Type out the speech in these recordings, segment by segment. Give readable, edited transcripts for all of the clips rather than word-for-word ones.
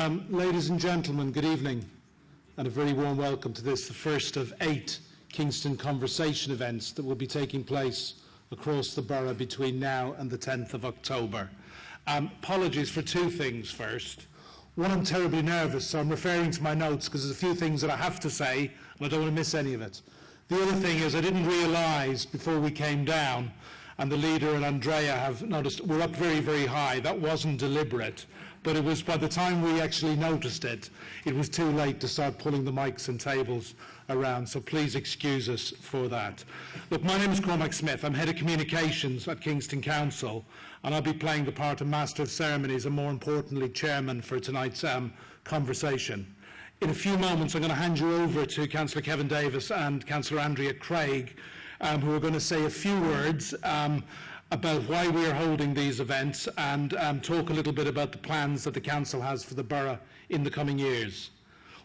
Ladies and gentlemen, good evening and a very warm welcome to this, the first of 8 Kingston Conversation events that will be taking place across the borough between now and the 10th of October. Apologies for 2 things first. One, I'm terribly nervous, so I'm referring to my notes because there's a few things that I have to say and I don't want to miss any of it. The other thing is I didn't realise before we came down, and the leader and Andrea have noticed, we're up very, very high. That wasn't deliberate, but it was by the time we actually noticed it, it was too late to start pulling the mics and tables around, so please excuse us for that. Look, my name is Cormac Smith. I'm Head of Communications at Kingston Council, and I'll be playing the part of Master of Ceremonies and, more importantly, Chairman for tonight's conversation. In a few moments, I'm going to hand you over to Councillor Kevin Davis and Councillor Andrea Craig, who are going to say a few words about why we are holding these events and talk a little bit about the plans that the Council has for the borough in the coming years.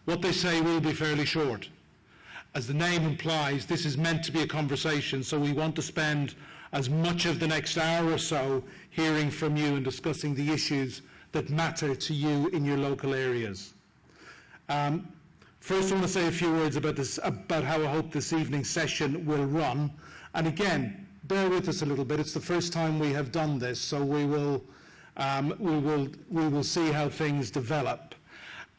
What they say will be fairly short. As the name implies, this is meant to be a conversation, so we want to spend as much of the next hour or so hearing from you and discussing the issues that matter to you in your local areas. First, I want to say a few words about how I hope this evening's session will run. And again, bear with us a little bit. It's the first time we have done this, so we will see how things develop.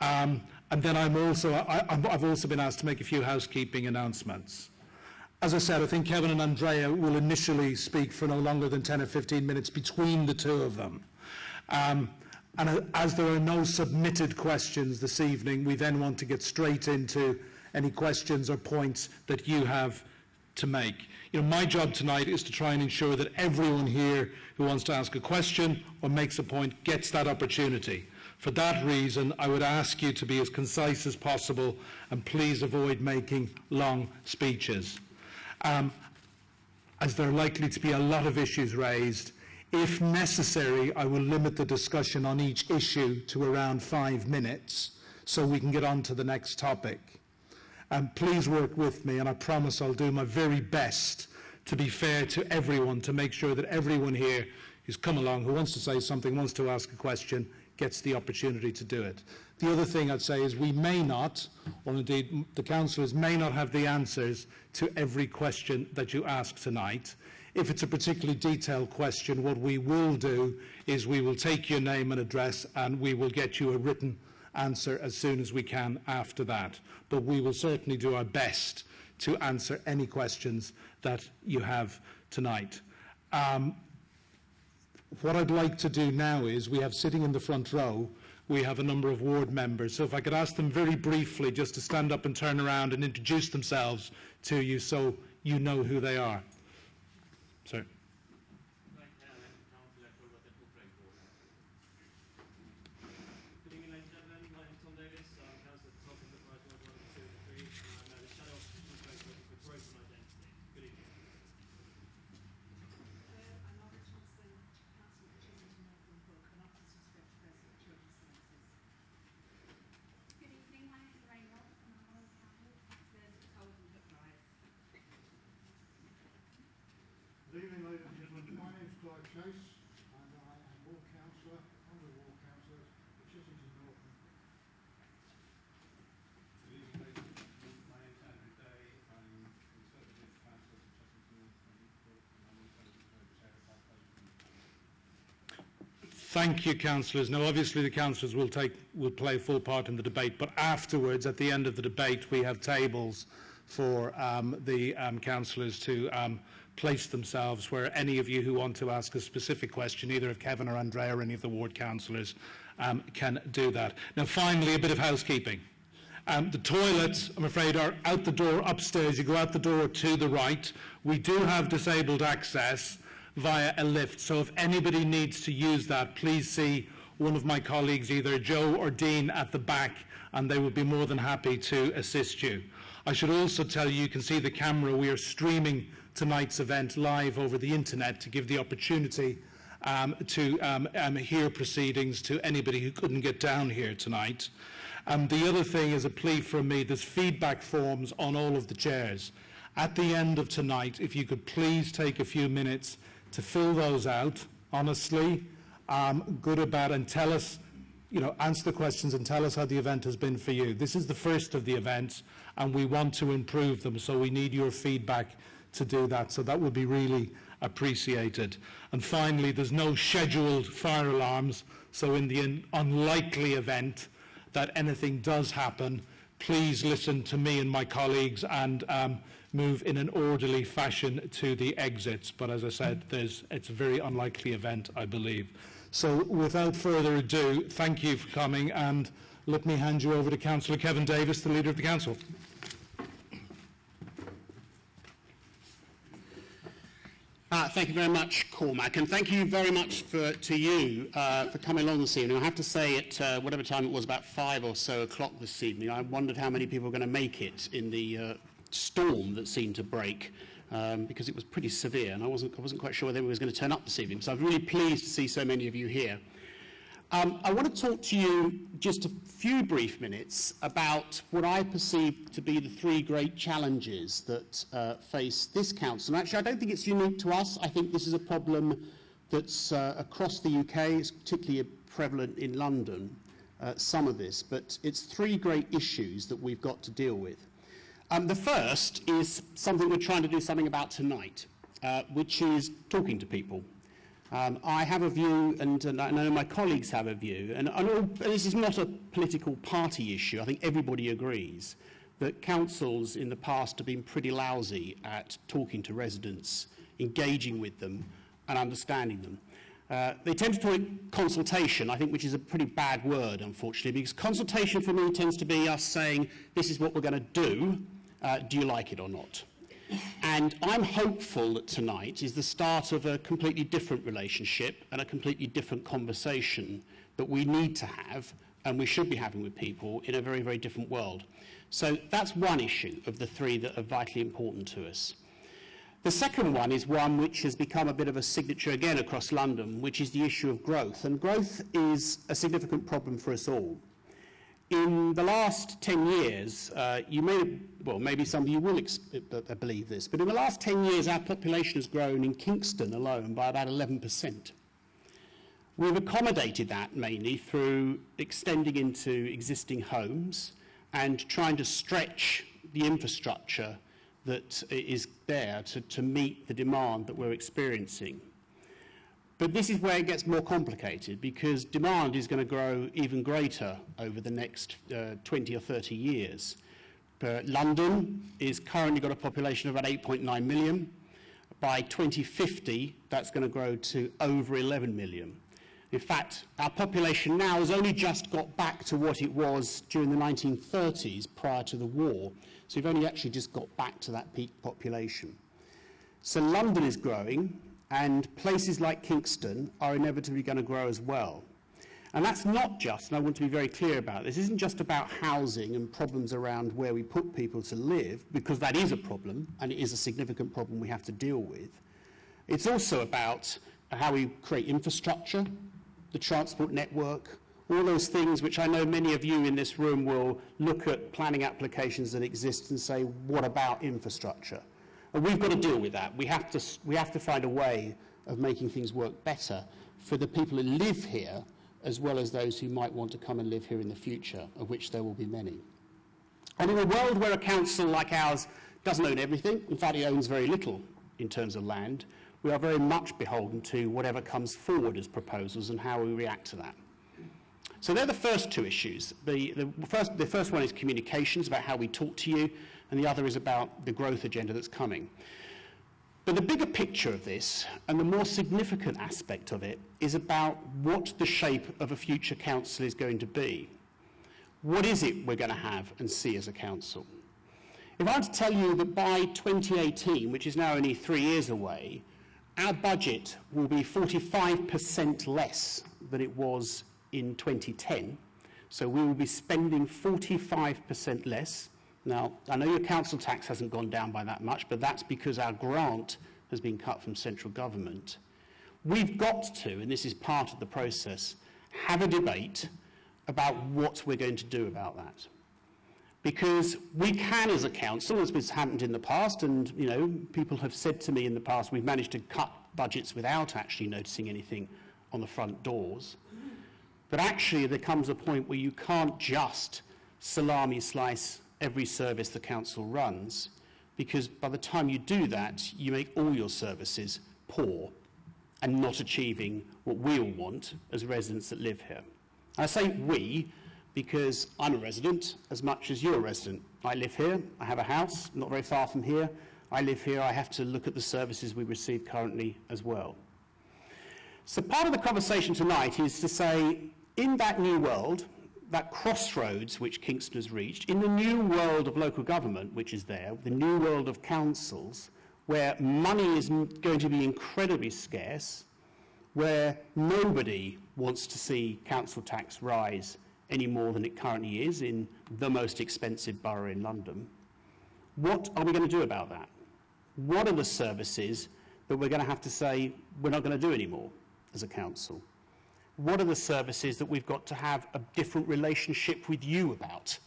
And then I've also been asked to make a few housekeeping announcements. As I said, I think Kevin and Andrea will initially speak for no longer than 10 or 15 minutes between the two of them. And as there are no submitted questions this evening, we then want to get straight into any questions or points that you have to make. My job tonight is to try and ensure that everyone here who wants to ask a question or makes a point gets that opportunity. For that reason, I would ask you to be as concise as possible and please avoid making long speeches. As there are likely to be a lot of issues raised, if necessary, I will limit the discussion on each issue to around 5 minutes so we can get on to the next topic. Please work with me, and I promise I'll do my very best to be fair to everyone, to make sure that everyone here who's come along, who wants to say something, wants to ask a question, gets the opportunity to do it. The other thing I'd say is we may not, or indeed the councillors may not have the answers to every question that you ask tonight. If it's a particularly detailed question, what we will do is we will take your name and address and we will get you a written answer as soon as we can after that. But we will certainly do our best to answer any questions that you have tonight. What I'd like to do now is, we have sitting in the front row, we have a number of ward members. So if I could ask them very briefly just to stand up and turn around and introduce themselves to you so you know who they are. Sir. Good evening, ladies and gentlemen. My name is Tom Davis. I'm councillor at the top of the Pride Ward 1, 2 and 3, and I'm the shadow officer for growth and identity. Good evening. I'm Margaret Thompson, councillor for Kingston Conversation, and officer spokesperson for Children's Services. Good evening, my name is Rachel, and I'm one of the councillors at Oldham Hook Rise. Good evening, ladies and gentlemen. My name is Clive Chase, and I am ward councillor, one of the ward councillors for Chittington North. Good evening, ladies and gentlemen. My name is Andrew Day. I'm Conservative councillor for Chittington North and Eastbrook, and I'm also the chair of our Thank you, councillors. Now, obviously, the councillors will play a full part in the debate, but afterwards, at the end of the debate, we have tables for the councillors to place themselves where any of you who want to ask a specific question, either of Kevin or Andrea or any of the ward councillors, can do that. Now, finally, a bit of housekeeping. The toilets, I'm afraid, are out the door upstairs. You go out the door to the right. We do have disabled access via a lift, so if anybody needs to use that, please see one of my colleagues, either Joe or Dean, at the back, and they will be more than happy to assist you. I should also tell you, you can see the camera, we are streaming tonight's event live over the internet to give the opportunity to hear proceedings to anybody who couldn't get down here tonight. The other thing is a plea from me, there's feedback forms on all of the chairs. At the end of tonight, if you could please take a few minutes to fill those out, honestly, good or bad, and tell us answer the questions and tell us how the event has been for you. This is the first of the events, and we want to improve them, so we need your feedback to do that. So that would be really appreciated. And finally, there's no scheduled fire alarms, so in the unlikely event that anything does happen, please listen to me and my colleagues and move in an orderly fashion to the exits. But as I said, it's a very unlikely event, I believe. So without further ado, thank you for coming, and let me hand you over to Councillor Kevin Davis, the Leader of the Council. Thank you very much, Cormac, and thank you very much to you for coming along this evening. I have to say, at whatever time it was, about 5 or so o'clock this evening, I wondered how many people were going to make it in the storm that seemed to break, because it was pretty severe, and I wasn't quite sure whether it was going to turn up this evening. So I'm really pleased to see so many of you here. I want to talk to you just a few brief minutes about what I perceive to be the 3 great challenges that face this council. And actually, I don't think it's unique to us. I think this is a problem that's across the UK. It's particularly prevalent in London, some of this. But it's 3 great issues that we've got to deal with. The first is something we're trying to do something about tonight, which is talking to people. I have a view, and I know my colleagues have a view, and this is not a political party issue. I think everybody agrees that councils in the past have been pretty lousy at talking to residents, engaging with them and understanding them. They tend to call it consultation, I think, which is a pretty bad word, unfortunately, because consultation for me tends to be us saying, this is what we're going to do you like it or not? And I'm hopeful that tonight is the start of a completely different relationship and a completely different conversation that we need to have and we should be having with people in a very, very different world. So that's one issue of the 3 that are vitally important to us. The second one is one which has become a bit of a signature again across London, which is the issue of growth. And growth is a significant problem for us all. In the last 10 years, maybe some of you will believe this, but in the last 10 years, our population has grown in Kingston alone by about 11%. We've accommodated that mainly through extending into existing homes and trying to stretch the infrastructure that is there to meet the demand that we're experiencing. But this is where it gets more complicated, because demand is going to grow even greater over the next 20 or 30 years. London is currently got a population of about 8.9 million. By 2050, that's going to grow to over 11 million. In fact, our population now has only just got back to what it was during the 1930s prior to the war. So we've only actually just got back to that peak population. So London is growing, and places like Kingston are inevitably going to grow as well. And that's not just, and I want to be very clear about this, isn't just about housing and problems around where we put people to live, because that is a problem, and it is a significant problem we have to deal with. It's also about how we create infrastructure, the transport network, all those things which I know many of you in this room will look at planning applications that exist and say, what about infrastructure? And we've got to deal with that. We have to find a way of making things work better for the people who live here, as well as those who might want to come and live here in the future, of which there will be many. And in a world where a council like ours doesn't own everything, in fact it owns very little in terms of land, we are very much beholden to whatever comes forward as proposals and how we react to that. So they're the first 2 issues. The first one is communications, about how we talk to you, and the other is about the growth agenda that's coming. But the bigger picture of this, and the more significant aspect of it, is about what the shape of a future council is going to be. What is it we're going to have and see as a council? If I were to tell you that by 2018, which is now only 3 years away, our budget will be 45% less than it was in 2010. So we will be spending 45% less. Now, I know your council tax hasn't gone down by that much, but that's because our grant has been cut from central government. We've got to, and this is part of the process, have a debate about what we're going to do about that. Because we can, as a council, as has happened in the past, and people have said to me in the past, we've managed to cut budgets without actually noticing anything on the front doors. But actually there comes a point where you can't just salami slice every service the council runs, because by the time you do that, you make all your services poor and not achieving what we all want as residents that live here. I say we because I'm a resident as much as you're a resident. I live here, I have a house not very far from here. I live here, I have to look at the services we receive currently as well. So part of the conversation tonight is to say, in that new world, that crossroads which Kingston has reached, in the new world of local government which is there, the new world of councils, where money is going to be incredibly scarce, where nobody wants to see council tax rise any more than it currently is in the most expensive borough in London, what are we going to do about that? What are the services that we're going to have to say we're not going to do anymore as a council? What are the services that we've got to have a different relationship with you about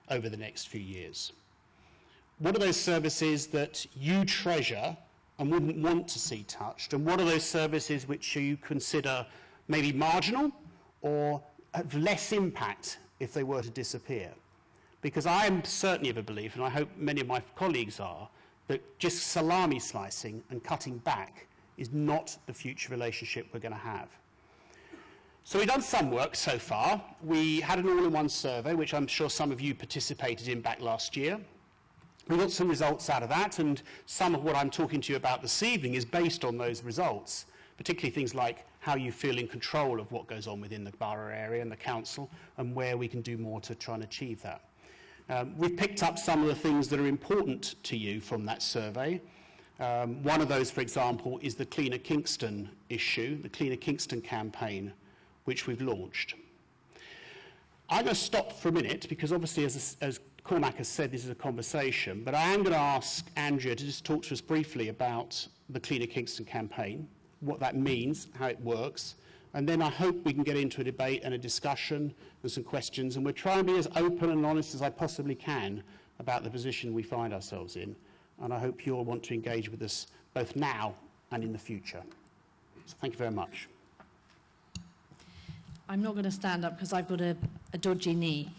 over the next few years? What are those services that you treasure and wouldn't want to see touched? And what are those services which you consider maybe marginal or have less impact if they were to disappear? Because I am certainly of a belief, and I hope many of my colleagues are, that just salami slicing and cutting back is not the future relationship we're going to have. So we've done some work so far. We had an all-in-one survey, which I'm sure some of you participated in back last year. We got some results out of that, and some of what I'm talking to you about this evening is based on those results, particularly things like how you feel in control of what goes on within the borough area and the council, and where we can do more to try and achieve that. We've picked up some of the things that are important to you from that survey. One of those, for example, is the Cleaner Kingston issue, the Cleaner Kingston campaign, which we've launched. I'm going to stop for a minute because obviously, as Cormac has said, this is a conversation, but I am going to ask Andrea to just talk to us briefly about the Cleaner Kingston campaign, what that means, how it works, and then I hope we can get into a debate and a discussion and some questions, and we'll try and be as open and honest as I possibly can about the position we find ourselves in, and I hope you'll want to engage with us both now and in the future. So thank you very much. I'm not going to stand up because I've got a dodgy knee,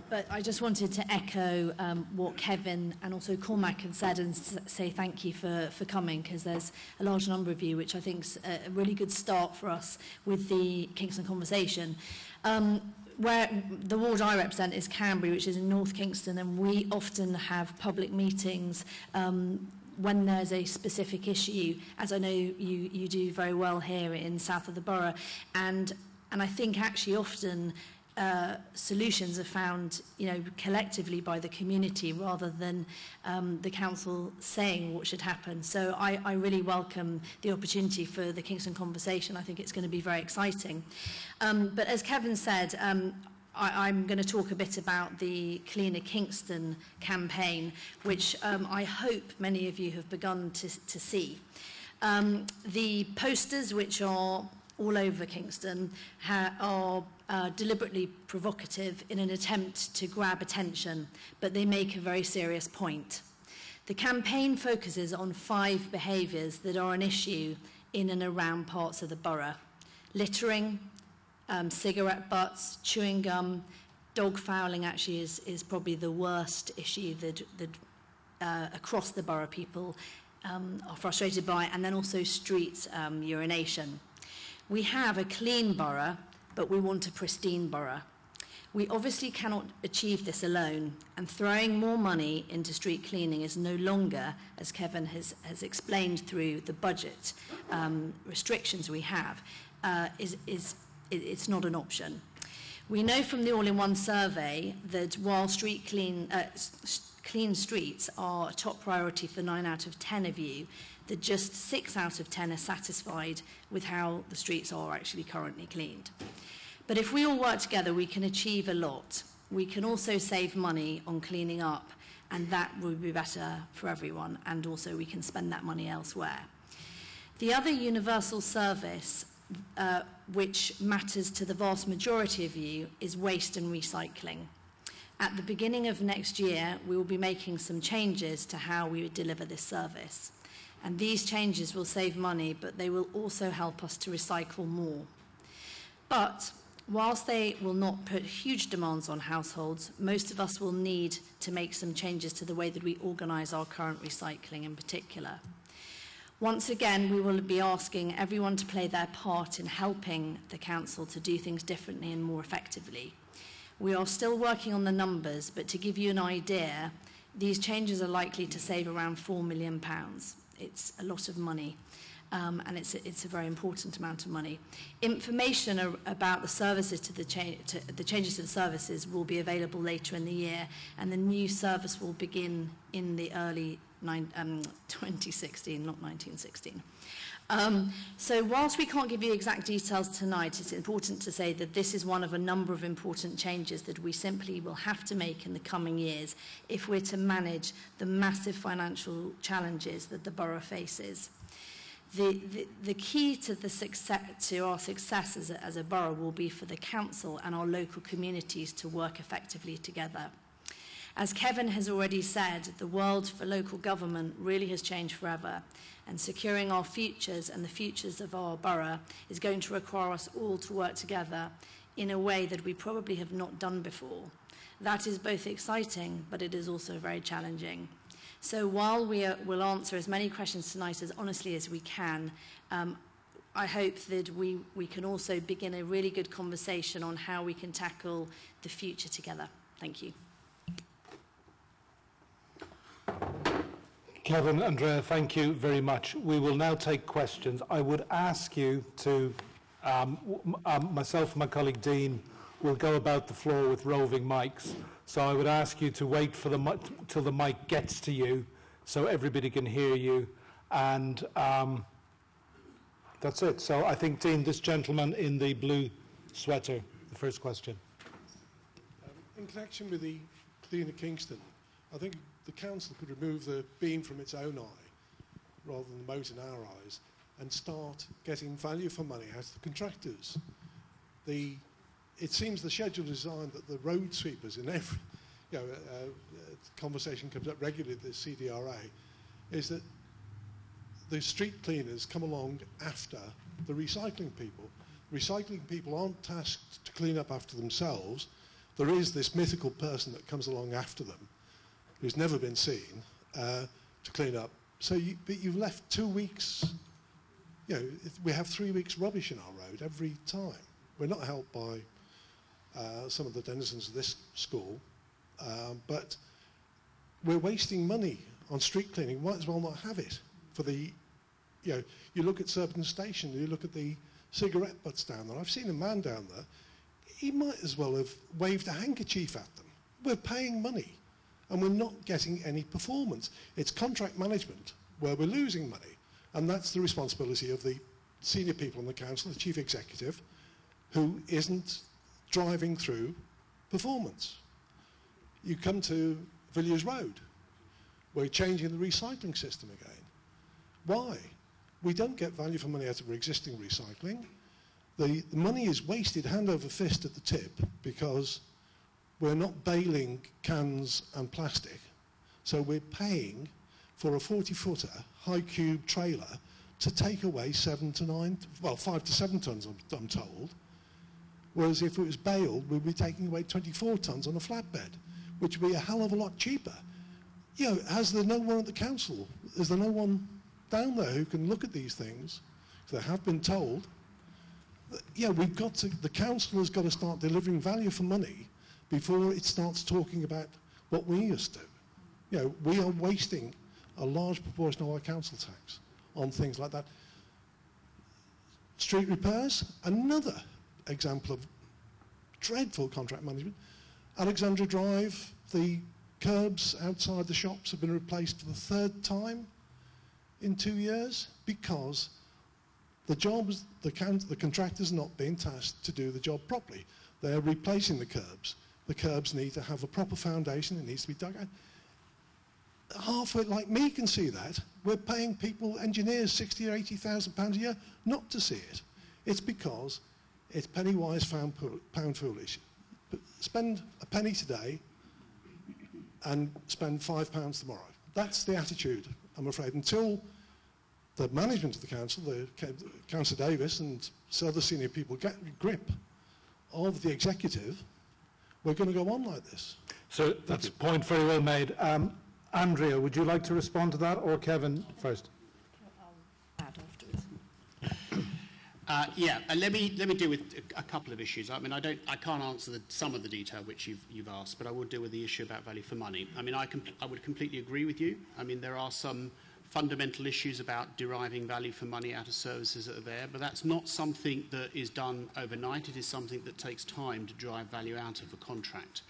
but I just wanted to echo what Kevin and also Cormac had said and say thank you for coming, because there's a large number of you, which I think is a really good start for us with the Kingston Conversation. Where the ward I represent is Canbury, which is in North Kingston, and we often have public meetings when there's a specific issue, as I know you do very well here in south of the borough, and I think actually often solutions are found, collectively by the community rather than the council saying what should happen. So I really welcome the opportunity for the Kingston Conversation. I think it's going to be very exciting. But as Kevin said, I'm going to talk a bit about the Cleaner Kingston campaign, which I hope many of you have begun to see. The posters, which are all over Kingston, are deliberately provocative in an attempt to grab attention, but they make a very serious point. The campaign focuses on 5 behaviours that are an issue in and around parts of the borough: littering, cigarette butts, chewing gum. Dog fouling actually is probably the worst issue that across the borough people are frustrated by, and then also street urination. We have a clean borough, but we want a pristine borough. We obviously cannot achieve this alone, and throwing more money into street cleaning is no longer, as Kevin has explained through the budget restrictions we have, it's not an option. We know from the all-in-one survey that while clean streets are a top priority for 9 out of 10 of you, that just 6 out of 10 are satisfied with how the streets are actually currently cleaned. But if we all work together, we can achieve a lot. We can also save money on cleaning up, and that would be better for everyone, and also we can spend that money elsewhere. The other universal service which matters to the vast majority of you is waste and recycling. At the beginning of next year, we will be making some changes to how we deliver this service. And these changes will save money, but they will also help us to recycle more. But Whilst they will not put huge demands on households, most of us will need to make some changes to the way that we organise our current recycling in particular. Once again, we will be asking everyone to play their part in helping the council to do things differently and more effectively. We are still working on the numbers, but to give you an idea, these changes are likely to save around £4 million. It's a lot of money. And it's a very important amount of money. Information about the services the changes to the services will be available later in the year, and the new service will begin in the early 2016, not 1916. So whilst we can't give you exact details tonight, it's important to say that this is one of a number of important changes that we simply will have to make in the coming years if we're to manage the massive financial challenges that the borough faces. The key to our success as a borough will be for the council and our local communities to work effectively together. As Kevin has already said, the world for local government really has changed forever, and securing our futures and the futures of our borough is going to require us all to work together in a way that we probably have not done before. That is both exciting, but it is also very challenging. So while we'll answer as many questions tonight as honestly as we can, I hope that we can also begin a really good conversation on how we can tackle the future together. Thank you. Kevin, Andrea, thank you very much. We will now take questions. I would ask you to, myself and my colleague Dean will go about the floor with roving mics. So I would ask you to wait for till the mic gets to you so everybody can hear you. And that's it. So I think, Dean, this gentleman in the blue sweater, the first question. In connection with the Cleaner Kingston, I think the council could remove the beam from its own eye rather than the mote in our eyes and start getting value for money out of the contractors. It seems the schedule is designed that the road sweepers in every conversation comes up regularly at the CDRA, is that the street cleaners come along after the recycling people. Recycling people aren't tasked to clean up after themselves. There is this mythical person that comes along after them, who's never been seen, to clean up. So but you've left 2 weeks, we have 3 weeks rubbish in our road every time. We're not helped by some of the denizens of this school, but we're wasting money on street cleaning. Might as well not have it. For the, you look at Surbiton Station, you look at the cigarette butts down there. I've seen a man down there. He might as well have waved a handkerchief at them. We're paying money, and we're not getting any performance. It's contract management where we're losing money, and that's the responsibility of the senior people in the council, the chief executive, who isn't driving through performance. You come to Villiers Road, we're changing the recycling system again. Why? We don't get value for money out of our existing recycling. The money is wasted hand over fist at the tip because we're not baling cans and plastic. So we're paying for a 40-footer high cube trailer to take away 5 to 7 tons, I'm told. Whereas if it was baled, we'd be taking away 24 tons on a flatbed, which would be a hell of a lot cheaper. Has there no one at the council? Is there no one down there who can look at these things? They have been told. The council has got to start delivering value for money before it starts talking about what we used to. We are wasting a large proportion of our council tax on things like that. Street repairs, another example of dreadful contract management. Alexandra Drive, the curbs outside the shops have been replaced for the 3rd time in 2 years because the contractor's not being tasked to do the job properly. They're replacing the curbs. The curbs need to have a proper foundation. It needs to be dug out. Half of it, like me, can see that. We're paying people, engineers, £60,000 or £80,000 a year not to see it. It's because it's penny wise, pound foolish. But spend a penny today and spend £5 tomorrow. That's the attitude, I'm afraid, until the management of the council, Councillor Davis and other senior people get a grip of the executive, we're going to go on like this. So that's a point very well made. Andrea, would you like to respond to that, or Kevin first? I'll add afterwards. Let me deal with a couple of issues. I mean, I can't answer some of the detail which you've asked, but I will deal with the issue about value for money. I mean, I would completely agree with you. I mean, there are some fundamental issues about deriving value for money out of services that are there, but that's not something that is done overnight. It is something that takes time to drive value out of a contract.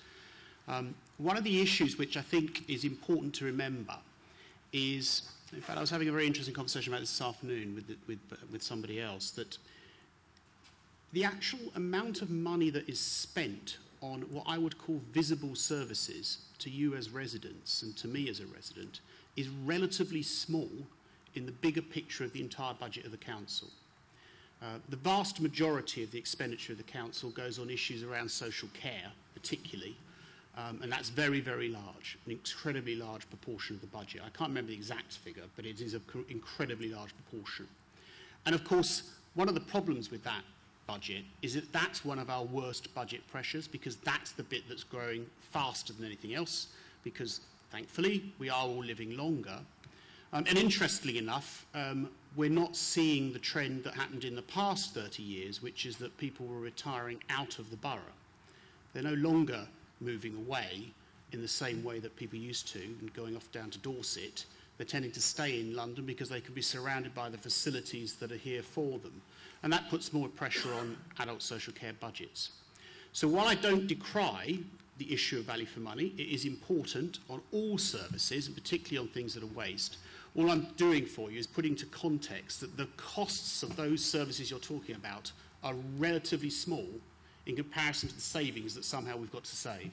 One of the issues which I think is important to remember is, in fact, I was having a very interesting conversation about this afternoon with somebody else, that the actual amount of money that is spent on what I would call visible services to you as residents and to me as a resident is relatively small in the bigger picture of the entire budget of the council. The vast majority of the expenditure of the council goes on issues around social care, particularly, and that's very, very large, an incredibly large proportion of the budget. I can't remember the exact figure, but it is an incredibly large proportion. And of course, one of the problems with that budget is that that's one of our worst budget pressures, because that's the bit that's growing faster than anything else, because thankfully we are all living longer. And interestingly enough, we're not seeing the trend that happened in the past 30 years, which is that people were retiring out of the borough. They're no longer moving away in the same way that people used to and going off down to Dorset. They're tending to stay in London because they can be surrounded by the facilities that are here for them. And that puts more pressure on adult social care budgets. So while I don't decry the issue of value for money, it is important on all services, and particularly on things that are waste. All I'm doing for you is putting into context that the costs of those services you're talking about are relatively small in comparison to the savings that somehow we've got to save.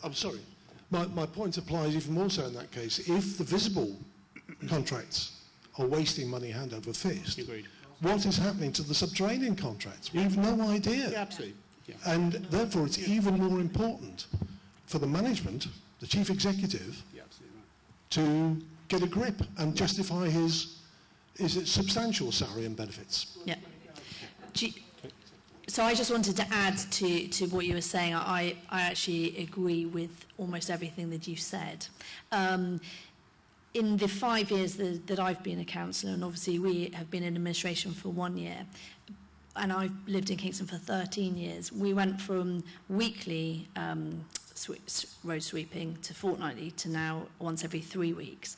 I'm sorry. My point applies even more so in that case. If the visible contracts are wasting money hand over fist, Agreed. what is happening to the subterranean contracts? We have no idea. Yeah, absolutely. Yeah. And therefore it's even more important for the management, the chief executive, Yeah, absolutely right. to get a grip and justify his substantial salary and benefits. Yeah. So I just wanted to add to what you were saying. I actually agree with almost everything that you said. In the 5 years that I've been a councillor, and obviously we have been in administration for 1 year, and I've lived in Kingston for 13 years, we went from weekly road sweeping to fortnightly to now once every 3 weeks.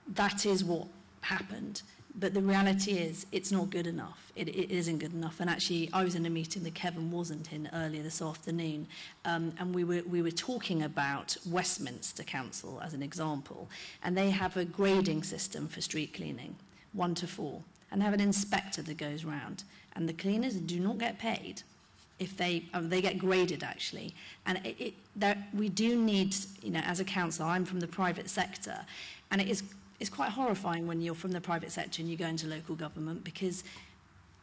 That is what happened. But the reality is, it's not good enough. It isn't good enough. And actually, I was in a meeting that Kevin wasn't in earlier this afternoon, and we were talking about Westminster Council as an example, and they have a grading system for street cleaning, 1 to 4, and they have an inspector that goes round, and the cleaners do not get paid. If they get graded actually, and we do need, as a council, I'm from the private sector, and it's quite horrifying when you're from the private sector and you go into local government, because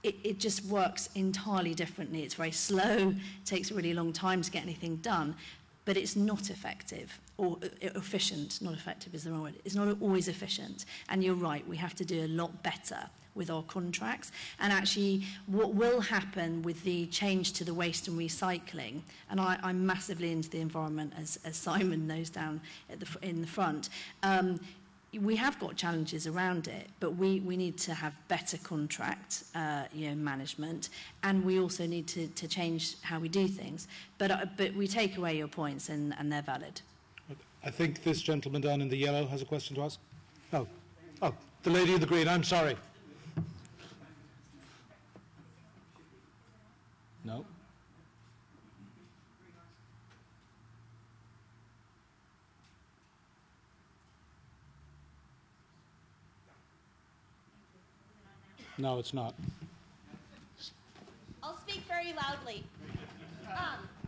it just works entirely differently. It's very slow, it takes a really long time to get anything done, but it's not effective or efficient. Not effective is the wrong word. It's not always efficient. And you're right, we have to do a lot better with our contracts. And actually, what will happen with the change to the waste and recycling, and I'm massively into the environment, as Simon knows down in the front, we have got challenges around it, but we need to have better contract management, and we also need to change how we do things. But we take away your points, and they're valid. I think this gentleman down in the yellow has a question to ask. Oh, the lady in the green, I'm sorry. No? No, it's not. I'll speak very loudly.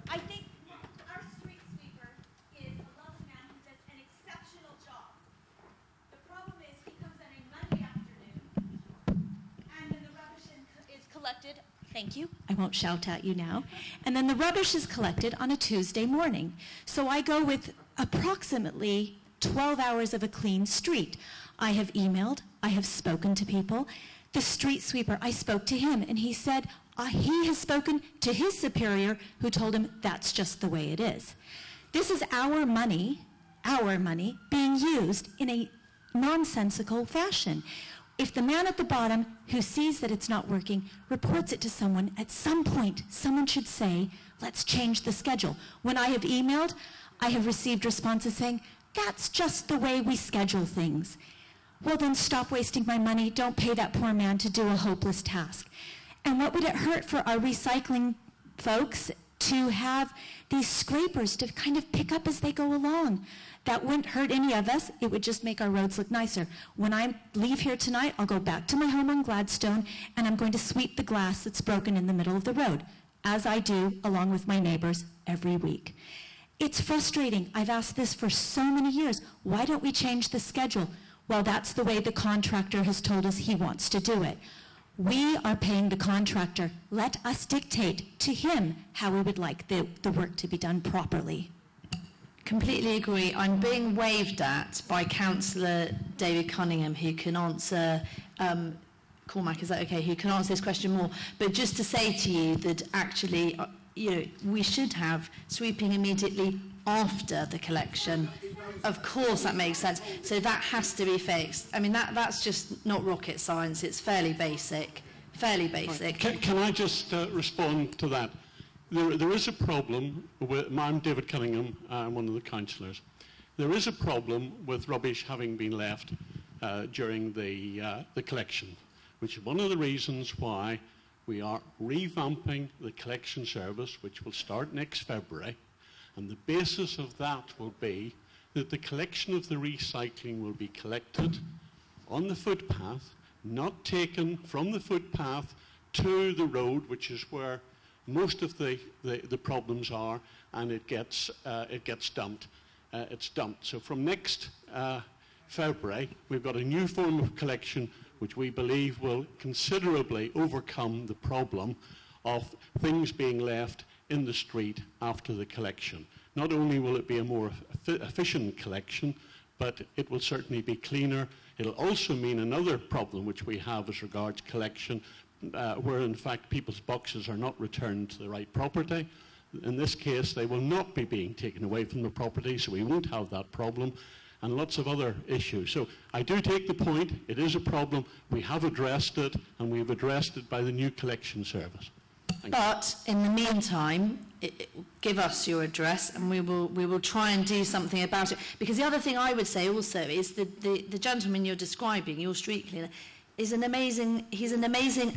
I think our street sweeper is a lovely man who does an exceptional job. The problem is he comes on a Monday afternoon, and then the rubbish is collected. Thank you. I won't shout at you now. And then the rubbish is collected on a Tuesday morning. So I go with approximately 12 hours of a clean street. I have emailed, I have spoken to people. The street sweeper, I spoke to him, and he said he has spoken to his superior, who told him that's just the way it is. This is our money being used in a nonsensical fashion. If the man at the bottom who sees that it's not working reports it to someone, at some point someone should say, let's change the schedule. When I have emailed, I have received responses saying, that's just the way we schedule things. Well, then stop wasting my money. Don't pay that poor man to do a hopeless task. And what would it hurt for our recycling folks to have these scrapers to kind of pick up as they go along? That wouldn't hurt any of us. It would just make our roads look nicer. When I leave here tonight, I'll go back to my home on Gladstone, and I'm going to sweep the glass that's broken in the middle of the road, as I do along with my neighbors every week. It's frustrating. I've asked this for so many years. Why don't we change the schedule? Well, that's the way the contractor has told us he wants to do it. We are paying the contractor. Let us dictate to him how we would like the work to be done properly. Completely agree. I'm being waved at by Councillor David Cunningham, who can answer, Cormac, is that okay? Who can answer this question more. But just to say to you that actually, we should have sweeping immediately after the collection. Of course, that makes sense. So that has to be fixed. I mean, that's just not rocket science. It's fairly basic. Fairly basic. Can I just respond to that? There is a problem with, I'm David Cunningham, I'm one of the councillors. There is a problem with rubbish having been left during the collection, which is one of the reasons why we are revamping the collection service, which will start next February. And the basis of that will be that the collection of the recycling will be collected on the footpath, not taken from the footpath to the road, which is where most of the problems are, and it gets dumped. It's dumped. So from next February, we've got a new form of collection which we believe will considerably overcome the problem of things being left in the street after the collection. Not only will it be a more efficient collection, but it will certainly be cleaner. It'll also mean another problem which we have as regards collection, where in fact people's boxes are not returned to the right property. In this case, they will not be being taken away from the property, so we won't have that problem, and lots of other issues. So I do take the point. It is a problem. We have addressed it, and we've addressed it by the new collection service. But in the meantime, give us your address, and we will try and do something about it. Because the other thing I would say also is that the gentleman you're describing, your street cleaner, he's an amazing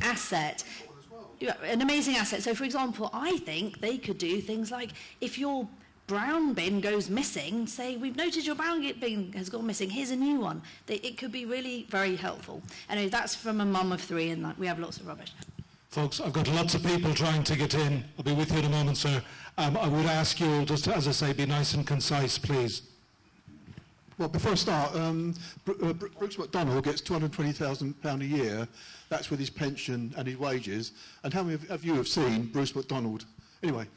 asset. An amazing asset. So, for example, I think they could do things like, if your brown bin goes missing, say, we've noted your brown bin has gone missing, here's a new one. It could be really very helpful. Anyway, that's from a mum of 3, and we have lots of rubbish. Folks, I've got lots of people trying to get in. I'll be with you in a moment, sir. I would ask you all, just as I say, be nice and concise, please. Well, before I start, Bruce McDonald gets £220,000 a year. That's with his pension and his wages. And how many of you have seen Bruce McDonald? Anyway,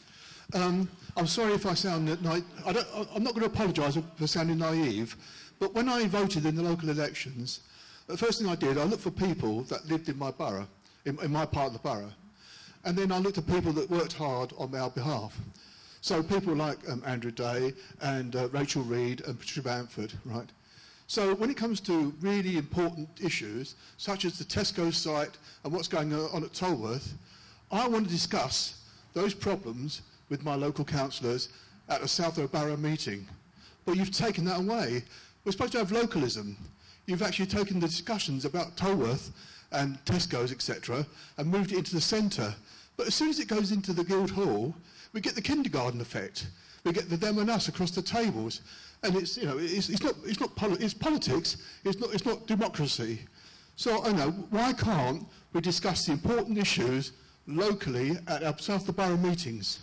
I'm sorry if I sound... I'm not going to apologise for sounding naive, but when I voted in the local elections, the first thing I did, I looked for people that lived in my borough, in my part of the borough. And then I looked at people that worked hard on our behalf. So people like Andrew Day and Rachel Reed and Patricia Bamford, right? So when it comes to really important issues, such as the Tesco site and what's going on at Tolworth, I want to discuss those problems with my local councillors at a Southborough Borough meeting. But you've taken that away. We're supposed to have localism. You've actually taken the discussions about Tolworth and Tesco's, etc., and moved it into the centre. But as soon as it goes into the Guildhall, we get the kindergarten effect. We get the them and us across the tables, and it's politics. It's not democracy. So I know, why can't we discuss the important issues locally at our Southborough Borough meetings?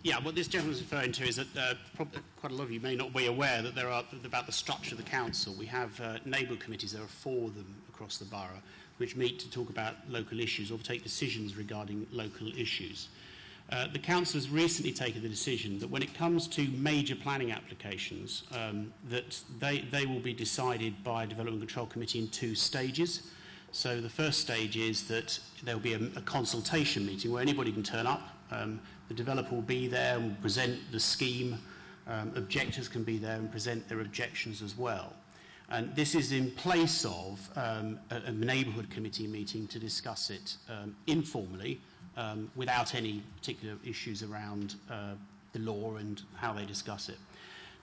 Yeah, what this gentleman is referring to is that quite a lot of you may not be aware that about the structure of the council. We have neighbourhood committees. There are 4 of them across the borough, which meet to talk about local issues or take decisions regarding local issues. The council has recently taken the decision that when it comes to major planning applications, that they will be decided by a Development Control Committee in 2 stages. So the first stage is that there will be a consultation meeting where anybody can turn up. The developer will be there and will present the scheme. Objectors can be there and present their objections as well. And this is in place of a neighbourhood committee meeting to discuss it informally, without any particular issues around the law and how they discuss it.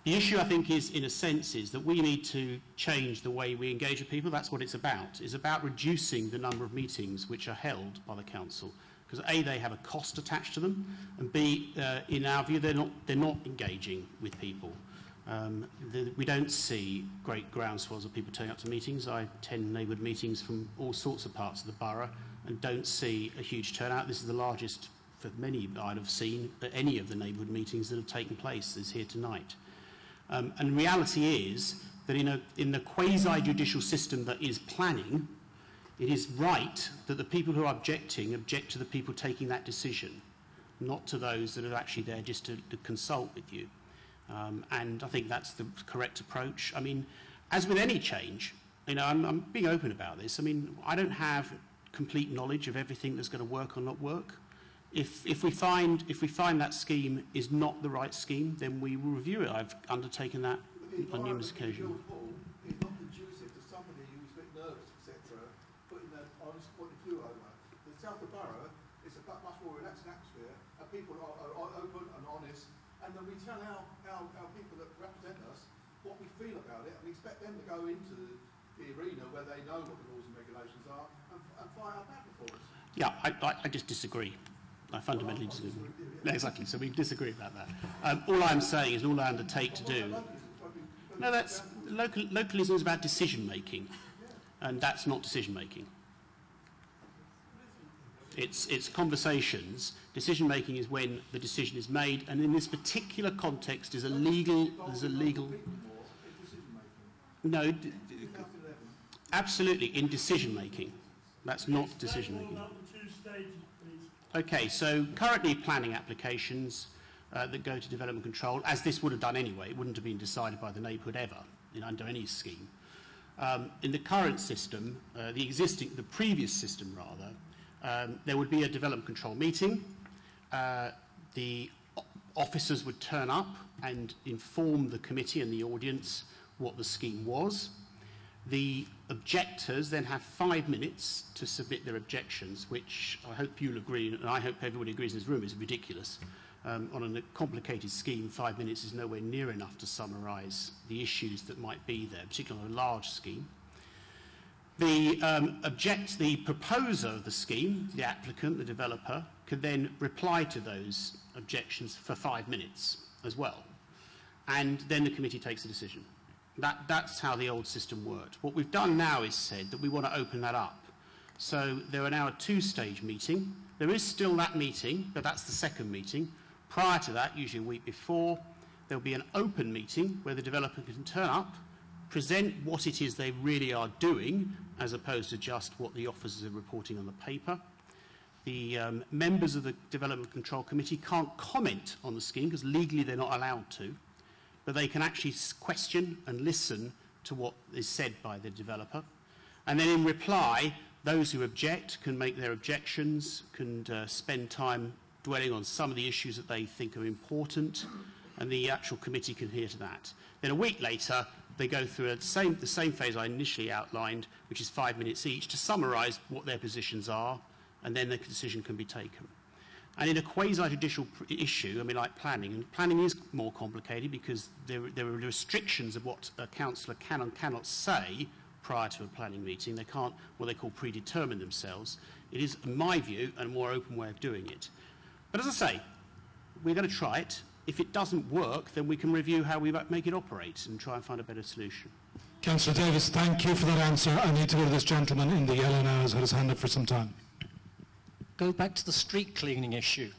The issue, I think, is, in a sense, is that we need to change the way we engage with people. That's what it's about. It's about reducing the number of meetings which are held by the council. Because A, they have a cost attached to them, and B, in our view, they're not engaging with people. We don't see great groundswells of people turning up to meetings. I attend neighbourhood meetings from all sorts of parts of the borough and don't see a huge turnout. This is the largest, for many I'd have seen, at any of the neighbourhood meetings that have taken place is here tonight. And the reality is that in the quasi-judicial system that is planning, it is right that the people who are objecting object to the people taking that decision, not to those that are actually there just to consult with you. And I think that's the correct approach. I mean, as with any change, I'm being open about this. I mean, I don't have complete knowledge of everything that's going to work or not work. If we find that scheme is not the right scheme, then we will review it. I've undertaken that on numerous occasions. It's not conducive to somebody who's a bit nervous, etc., putting their honest point of view over. The Southborough Borough is a much more relaxed atmosphere, and people are open and honest, and then we tell our people that represent us what we feel about it, and we expect them to go into the arena where they know what the rules and regulations are and fight our battle for us. Yeah, I just disagree. I fundamentally disagree. No, exactly, so we disagree about that. All I'm saying is, all I undertake to do... No, that's... Localism is about decision-making, and that's not decision-making. It's conversations. Decision-making is when the decision is made, and in this particular context is a legal... No, absolutely, in decision-making. That's not decision-making. Okay, so currently planning applications that go to development control, as this would have done anyway, it wouldn't have been decided by the neighbourhood ever, under any scheme. In the current system, the previous system rather, there would be a development control meeting. The officers would turn up and inform the committee and the audience what the scheme was. The objectors then have 5 minutes to submit their objections, which I hope you'll agree, and I hope everybody agrees in this room, is ridiculous. On a complicated scheme, 5 minutes is nowhere near enough to summarise the issues that might be there, particularly on a large scheme. The proposer of the scheme, the applicant, the developer, could then reply to those objections for 5 minutes as well. And then the committee takes a decision. That's how the old system worked. What we've done now is said that we want to open that up. So there are now a 2-stage meeting. There is still that meeting, but that's the second meeting. Prior to that, usually a week before, there'll be an open meeting where the developer can turn up, present what it is they really are doing, as opposed to just what the officers are reporting on the paper. The members of the Development Control Committee can't comment on the scheme because legally they're not allowed to, but they can actually question and listen to what is said by the developer. And then in reply, those who object can make their objections, can spend time dwelling on some of the issues that they think are important, and the actual committee can hear to that. Then a week later, they go through the same phase I initially outlined, which is 5 minutes each, to summarise what their positions are, and then the decision can be taken. And in a quasi-judicial issue, I mean, like planning, and planning is more complicated because there are restrictions of what a councillor can and cannot say prior to a planning meeting. They can't, what they call, predetermine themselves. It is, in my view, a more open way of doing it. But as I say, we're going to try it. If it doesn't work, then we can review how we make it operate and try and find a better solution. Councillor Davis, thank you for that answer. I need to go to this gentleman in the yellow now who's had his hand up for some time. Go back to the street cleaning issue.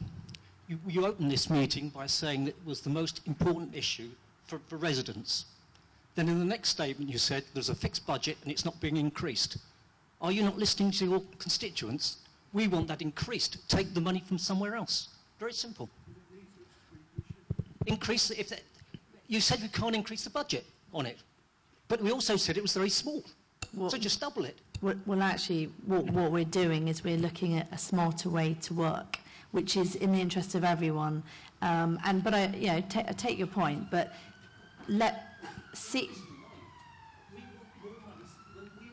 You opened this meeting by saying that it was the most important issue for residents. Then in the next statement you said there's a fixed budget and it's not being increased. Are you not listening to your constituents? We want that increased. Take the money from somewhere else. Very simple. Increase, you said we can't increase the budget on it, but we also said it was very small. So just double it. Well, actually, what we're doing is we're looking at a smarter way to work, which is in the interest of everyone. But I take your point. But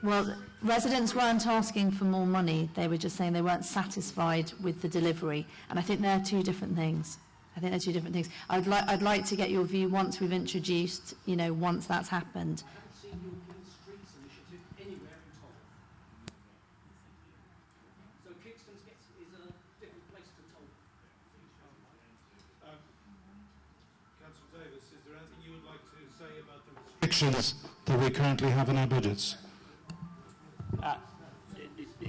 well, residents weren't asking for more money. They were just saying they weren't satisfied with the delivery, and I think they're two different things. I'd like to get your view once we've introduced, once that's happened. I haven't seen your Clean Streets initiative anywhere in Toll. So Kingston is a different place to Toll. Councillor Davis, is there anything you would like to say about the restrictions that we currently have in our budgets?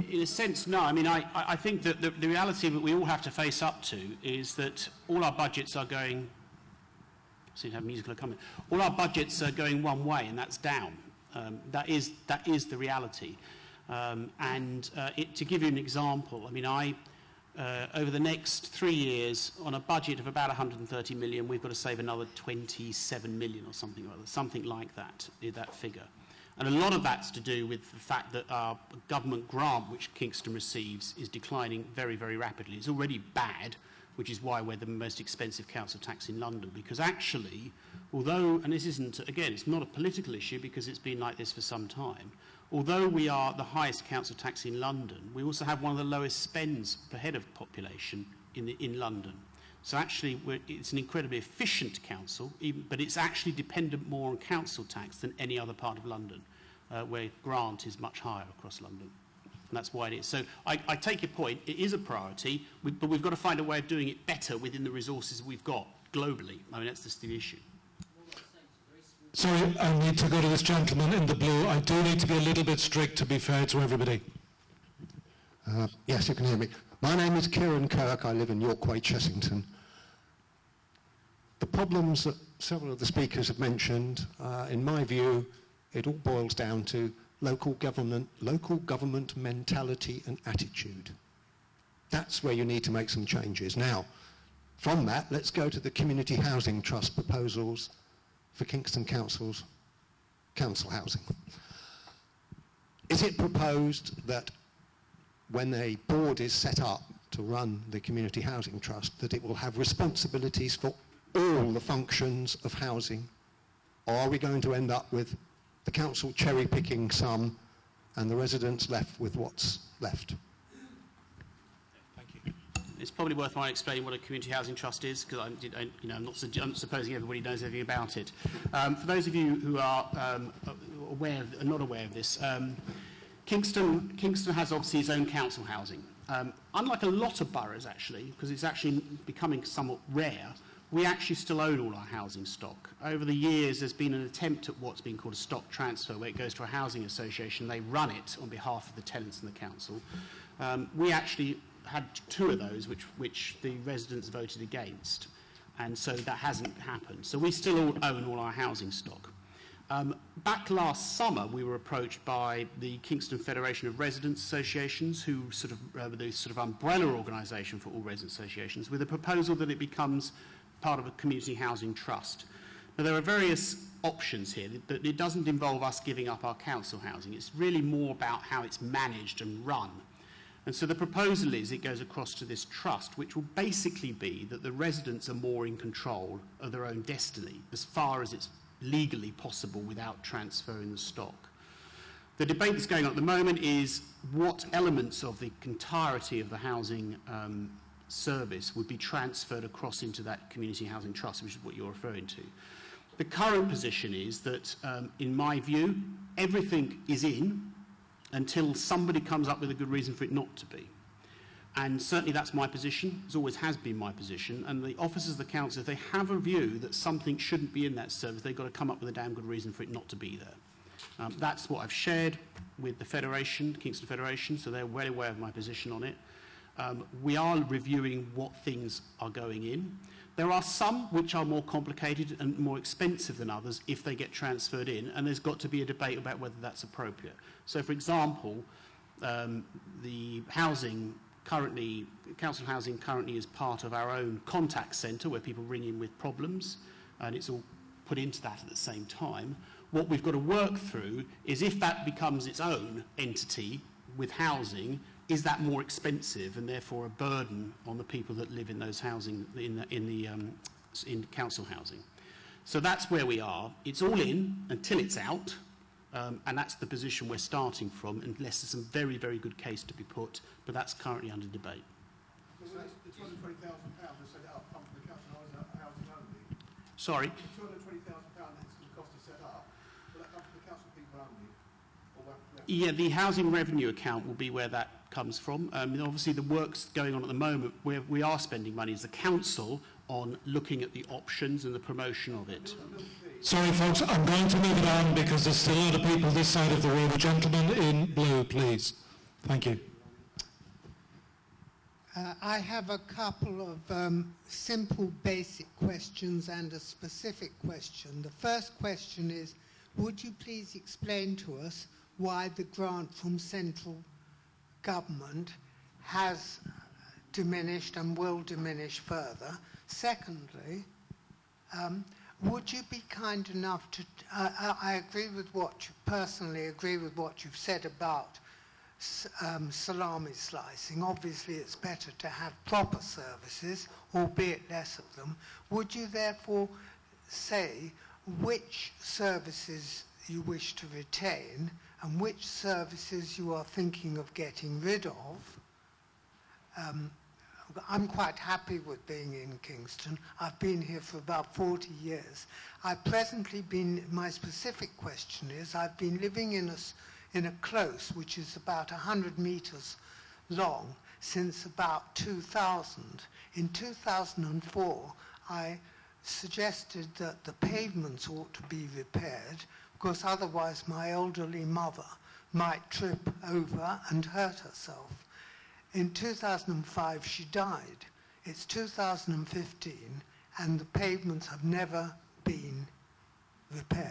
In a sense, no. I mean, I think that the reality that we all have to face up to is that all our budgets are going... seem to have musical accompaniment. All our budgets are going one way, and that's down. That is the reality. To give you an example, I mean, over the next 3 years, on a budget of about 130 million, we've got to save another 27 million or something like that, that figure. And a lot of that's to do with the fact that our government grant, which Kingston receives, is declining very, very rapidly. It's already bad, which is why we're the most expensive council tax in London. Because actually, although, and this isn't, again, it's not a political issue because it's been like this for some time, although we are the highest council tax in London, we also have one of the lowest spends per head of population in London. So actually, it's an incredibly efficient council, but it's actually dependent more on council tax than any other part of London, where grant is much higher across London. And that's why it is. So I take your point. It is a priority, but we've got to find a way of doing it better within the resources we've got globally. I mean, that's just the issue. Sorry, I need to go to this gentleman in the blue. I do need to be a little bit strict to be fair to everybody. Yes, you can hear me. My name is Kieran Kirk. I live in York Way, Chessington. The problems that several of the speakers have mentioned, in my view, it all boils down to local government mentality and attitude. That's where you need to make some changes. Now, from that, let's go to the Community Housing Trust proposals for Kingston Council's council housing. Is it proposed that when a board is set up to run the Community Housing Trust, that it will have responsibilities for all the functions of housing? Or are we going to end up with the council cherry-picking some and the residents left with what's left? Thank you. It's probably worthwhile explaining what a community housing trust is, because I'm not supposing everybody knows everything about it. For those of you who are not aware of this, Kingston has obviously its own council housing. Unlike a lot of boroughs, actually, because it's actually becoming somewhat rare, we actually still own all our housing stock. Over the years, there's been an attempt at what's been called a stock transfer, where it goes to a housing association. They run it on behalf of the tenants and the council. We actually had 2 of those, which the residents voted against, and so that hasn't happened. So we still own all our housing stock. Back last summer, we were approached by the Kingston Federation of Residents Associations, who the sort of umbrella organisation for all residents associations, with a proposal that it becomes part of a community housing trust. Now, there are various options here. It doesn't involve us giving up our council housing. It's really more about how it's managed and run. And so the proposal is it goes across to this trust, which will basically be that the residents are more in control of their own destiny, as far as it's legally possible without transferring the stock. The debate that's going on at the moment is what elements of the entirety of the housing service would be transferred across into that community housing trust, which is what you're referring to. The current position is that, in my view, everything is in until somebody comes up with a good reason for it not to be. And certainly that's my position. It always has been my position. And the officers of the council, if they have a view that something shouldn't be in that service, they've got to come up with a damn good reason for it not to be there. That's what I've shared with the Federation, Kingston Federation, so they're well aware of my position on it. We are reviewing what things are going in. There are some which are more complicated and more expensive than others if they get transferred in, and there's got to be a debate about whether that's appropriate. So, for example, the housing currently, council housing currently is part of our own contact centre where people ring in with problems, and it's all put into that at the same time. What we've got to work through is if that becomes its own entity with housing, is that more expensive and therefore a burden on the people that live in those housing in council housing? So that's where we are. It's all in until it's out, and that's the position we're starting from, unless there's some very, very good case to be put, but that's currently under debate. So the £220,000 to set it up comes from the council housing only? Sorry? The £220,000 that's going to cost to set up, will that come from the council people only? Yeah, the housing revenue account will be where that comes from. Obviously, the work's going on at the moment where we are spending money as a council on looking at the options and the promotion of it. Sorry, folks, I'm going to move it on because there's still a lot of people this side of the room. A gentleman in blue, please. Thank you. I have a couple of simple, basic questions and a specific question. The first question is, would you please explain to us why the grant from central government has diminished and will diminish further? Secondly, would you be kind enough to, I agree with what you, personally agree with what you've said about salami slicing. Obviously it's better to have proper services, albeit less of them. Would you therefore say which services you wish to retain and which services you are thinking of getting rid of? I'm quite happy with being in Kingston. I've been here for about 40 years. My specific question is, I've been living in a close which is about 100 metres long since about 2000. In 2004, I suggested that the pavements ought to be repaired because otherwise my elderly mother might trip over and hurt herself. In 2005, she died. It's 2015, and the pavements have never been repaired.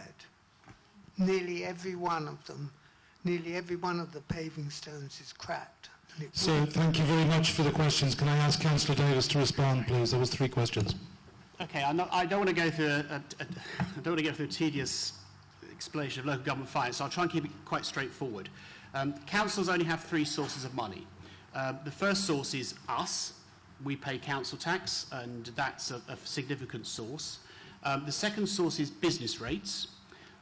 Nearly every one of the paving stones is cracked. So, thank you very much for the questions. Can I ask Councillor Davis to respond, please? There was 3 questions. Okay, I don't want to go through a tedious explanation of local government finance, so I'll try and keep it quite straightforward. Councils only have 3 sources of money. The first source is us. We pay council tax, and that's a significant source. The second source is business rates.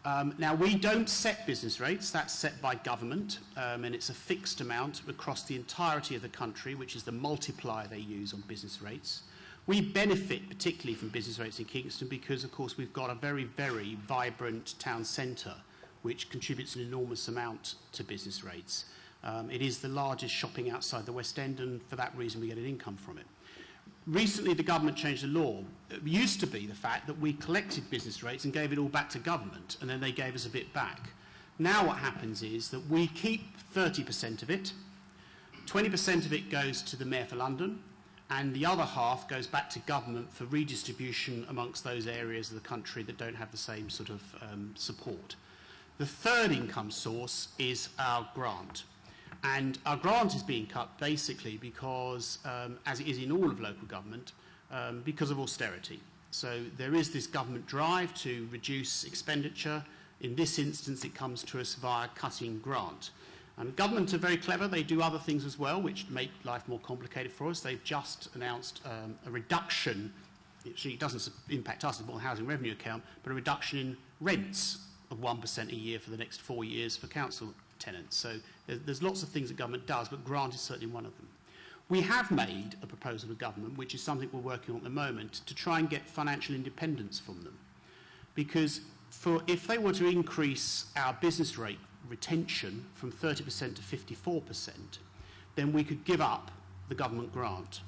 Now, we don't set business rates. That's set by government, and it's a fixed amount across the entirety of the country, which is the multiplier they use on business rates. We benefit particularly from business rates in Kingston because, of course, we've got a very, very vibrant town centre, which contributes an enormous amount to business rates. It is the largest shopping outside the West End, and for that reason we get an income from it. Recently the government changed the law. It used to be the fact that we collected business rates and gave it all back to government, and then they gave us a bit back. Now what happens is that we keep 30% of it, 20% of it goes to the Mayor for London, and the other half goes back to government for redistribution amongst those areas of the country that don't have the same sort of support. The third income source is our grant. And our grant is being cut basically because, as it is in all of local government, because of austerity. So there is this government drive to reduce expenditure. In this instance, it comes to us via cutting grant. And government are very clever. They do other things as well, which make life more complicated for us. They've just announced a reduction. It doesn't impact us, it's more housing revenue account, but a reduction in rents of 1% a year for the next 4 years for council tenants. So there's lots of things that government does, but grant is certainly one of them. We have made a proposal to government, which is something we're working on at the moment, to try and get financial independence from them. Because if they were to increase our business rate retention from 30% to 54%, then we could give up the government grant.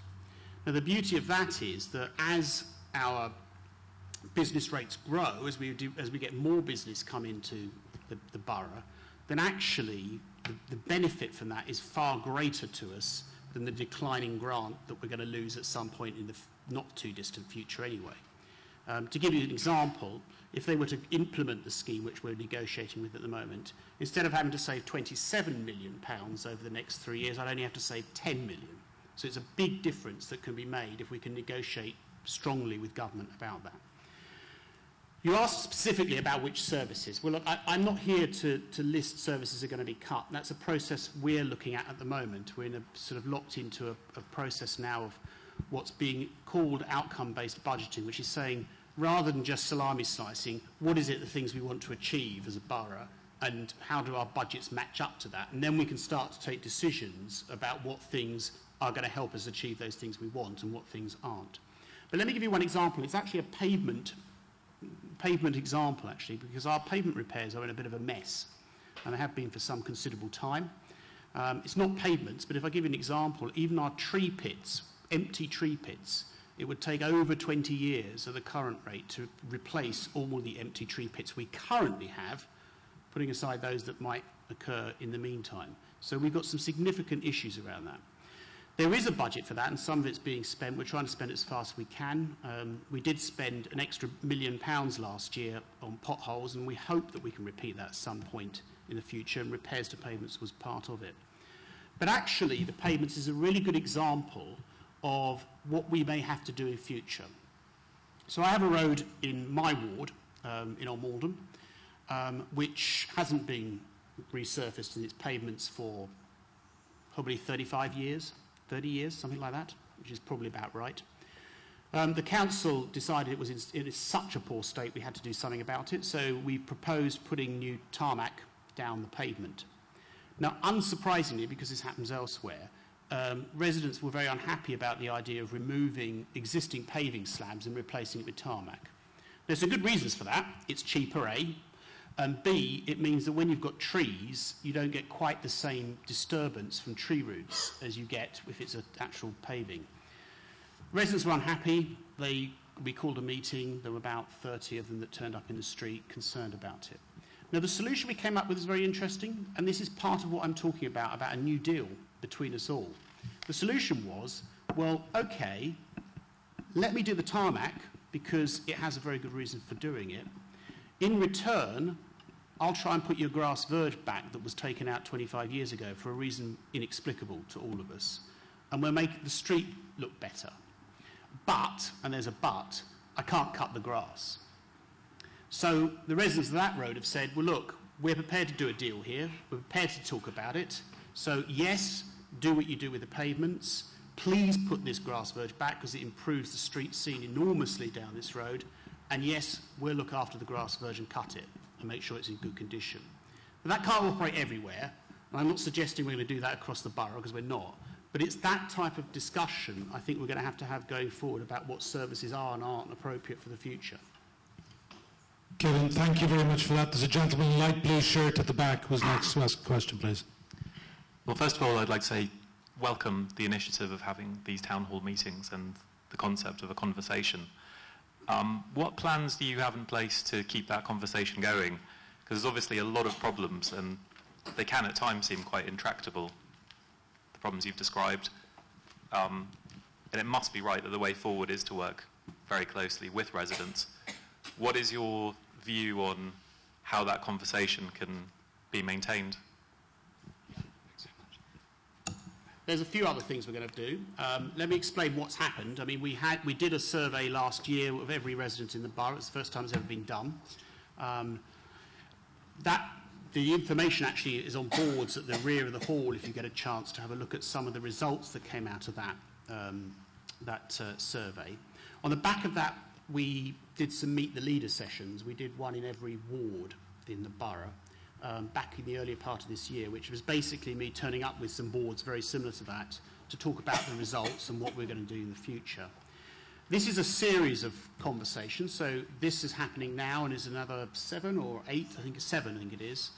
Now the beauty of that is that as our business rates grow, as we get more business come into the borough, then actually the benefit from that is far greater to us than the declining grant that we're going to lose at some point in the not too distant future anyway. To give you an example, if they were to implement the scheme which we're negotiating with at the moment, instead of having to save £27 million over the next 3 years, I'd only have to save £10 million. So it's a big difference that can be made if we can negotiate strongly with government about that. You asked specifically about which services. Well, look, I'm not here to list services that are going to be cut. That's a process we're looking at the moment. We're in a sort of locked into a process now of what's being called outcome-based budgeting, which is saying, rather than just salami slicing, what is it the things we want to achieve as a borough, and how do our budgets match up to that? And then we can start to take decisions about what things are going to help us achieve those things we want and what things aren't. But let me give you one example. It's actually a pavement example, actually, because our pavement repairs are in a bit of a mess, and they have been for some considerable time. It's not pavements, but if I give you an example, even our tree pits, empty tree pits, it would take over 20 years at the current rate to replace all the empty tree pits we currently have, putting aside those that might occur in the meantime. So we've got some significant issues around that. There is a budget for that, and some of it's being spent. We're trying to spend it as fast as we can. We did spend an extra £1 million last year on potholes, and we hope that we can repeat that at some point in the future, and repairs to pavements was part of it. But actually, the pavements is a really good example of what we may have to do in future. So I have a road in my ward, in Malden, which hasn't been resurfaced in its pavements for probably 35 years, 30 years, something like that, which is probably about right. The council decided it was in such a poor state we had to do something about it, so we proposed putting new tarmac down the pavement. Now, unsurprisingly, because this happens elsewhere, residents were very unhappy about the idea of removing existing paving slabs and replacing it with tarmac. There's some good reasons for that. It's cheaper, A, and B, it means that when you've got trees, you don't get quite the same disturbance from tree roots as you get if it's an actual paving. Residents were unhappy. We called a meeting. There were about 30 of them that turned up in the street concerned about it. Now, the solution we came up with is very interesting, and this is part of what I'm talking about a new deal between us all. The solution was, well, okay, let me do the tarmac because it has a very good reason for doing it. In return, I'll try and put your grass verge back that was taken out 25 years ago for a reason inexplicable to all of us. And we'll make the street look better. But, and there's a but, I can't cut the grass. So the residents of that road have said, well, look, we're prepared to do a deal here. We're prepared to talk about it. So, yes, do what you do with the pavements. Please put this grass verge back because it improves the street scene enormously down this road. And yes, we'll look after the grass verge and cut it and make sure it's in good condition. But that can't operate everywhere. And I'm not suggesting we're going to do that across the borough because we're not. But it's that type of discussion I think we're going to have going forward about what services are and aren't appropriate for the future. Kevin, thank you very much for that. There's a gentleman in a light blue shirt at the back who's next to ask a question, please. Well, first of all, I'd like to say welcome the initiative of having these town hall meetings and the concept of a conversation. What plans do you have in place to keep that conversation going? Because there's obviously a lot of problems and they can at times seem quite intractable, the problems you've described. And it must be right that the way forward is to work very closely with residents. What is your view on how that conversation can be maintained? There's a few other things we're going to do. Let me explain what's happened. I mean, we did a survey last year of every resident in the borough. It's the first time it's ever been done. The information actually is on boards at the rear of the hall if you get a chance to have a look at some of the results that came out of that survey. On the back of that, we did some Meet the Leader sessions. We did one in every ward in the borough. Back in the earlier part of this year, which was basically me turning up with some boards very similar to that to talk about the results and what we're going to do in the future. This is a series of conversations, so this is happening now and is another 7 or 8, I think it's 7, I think it is,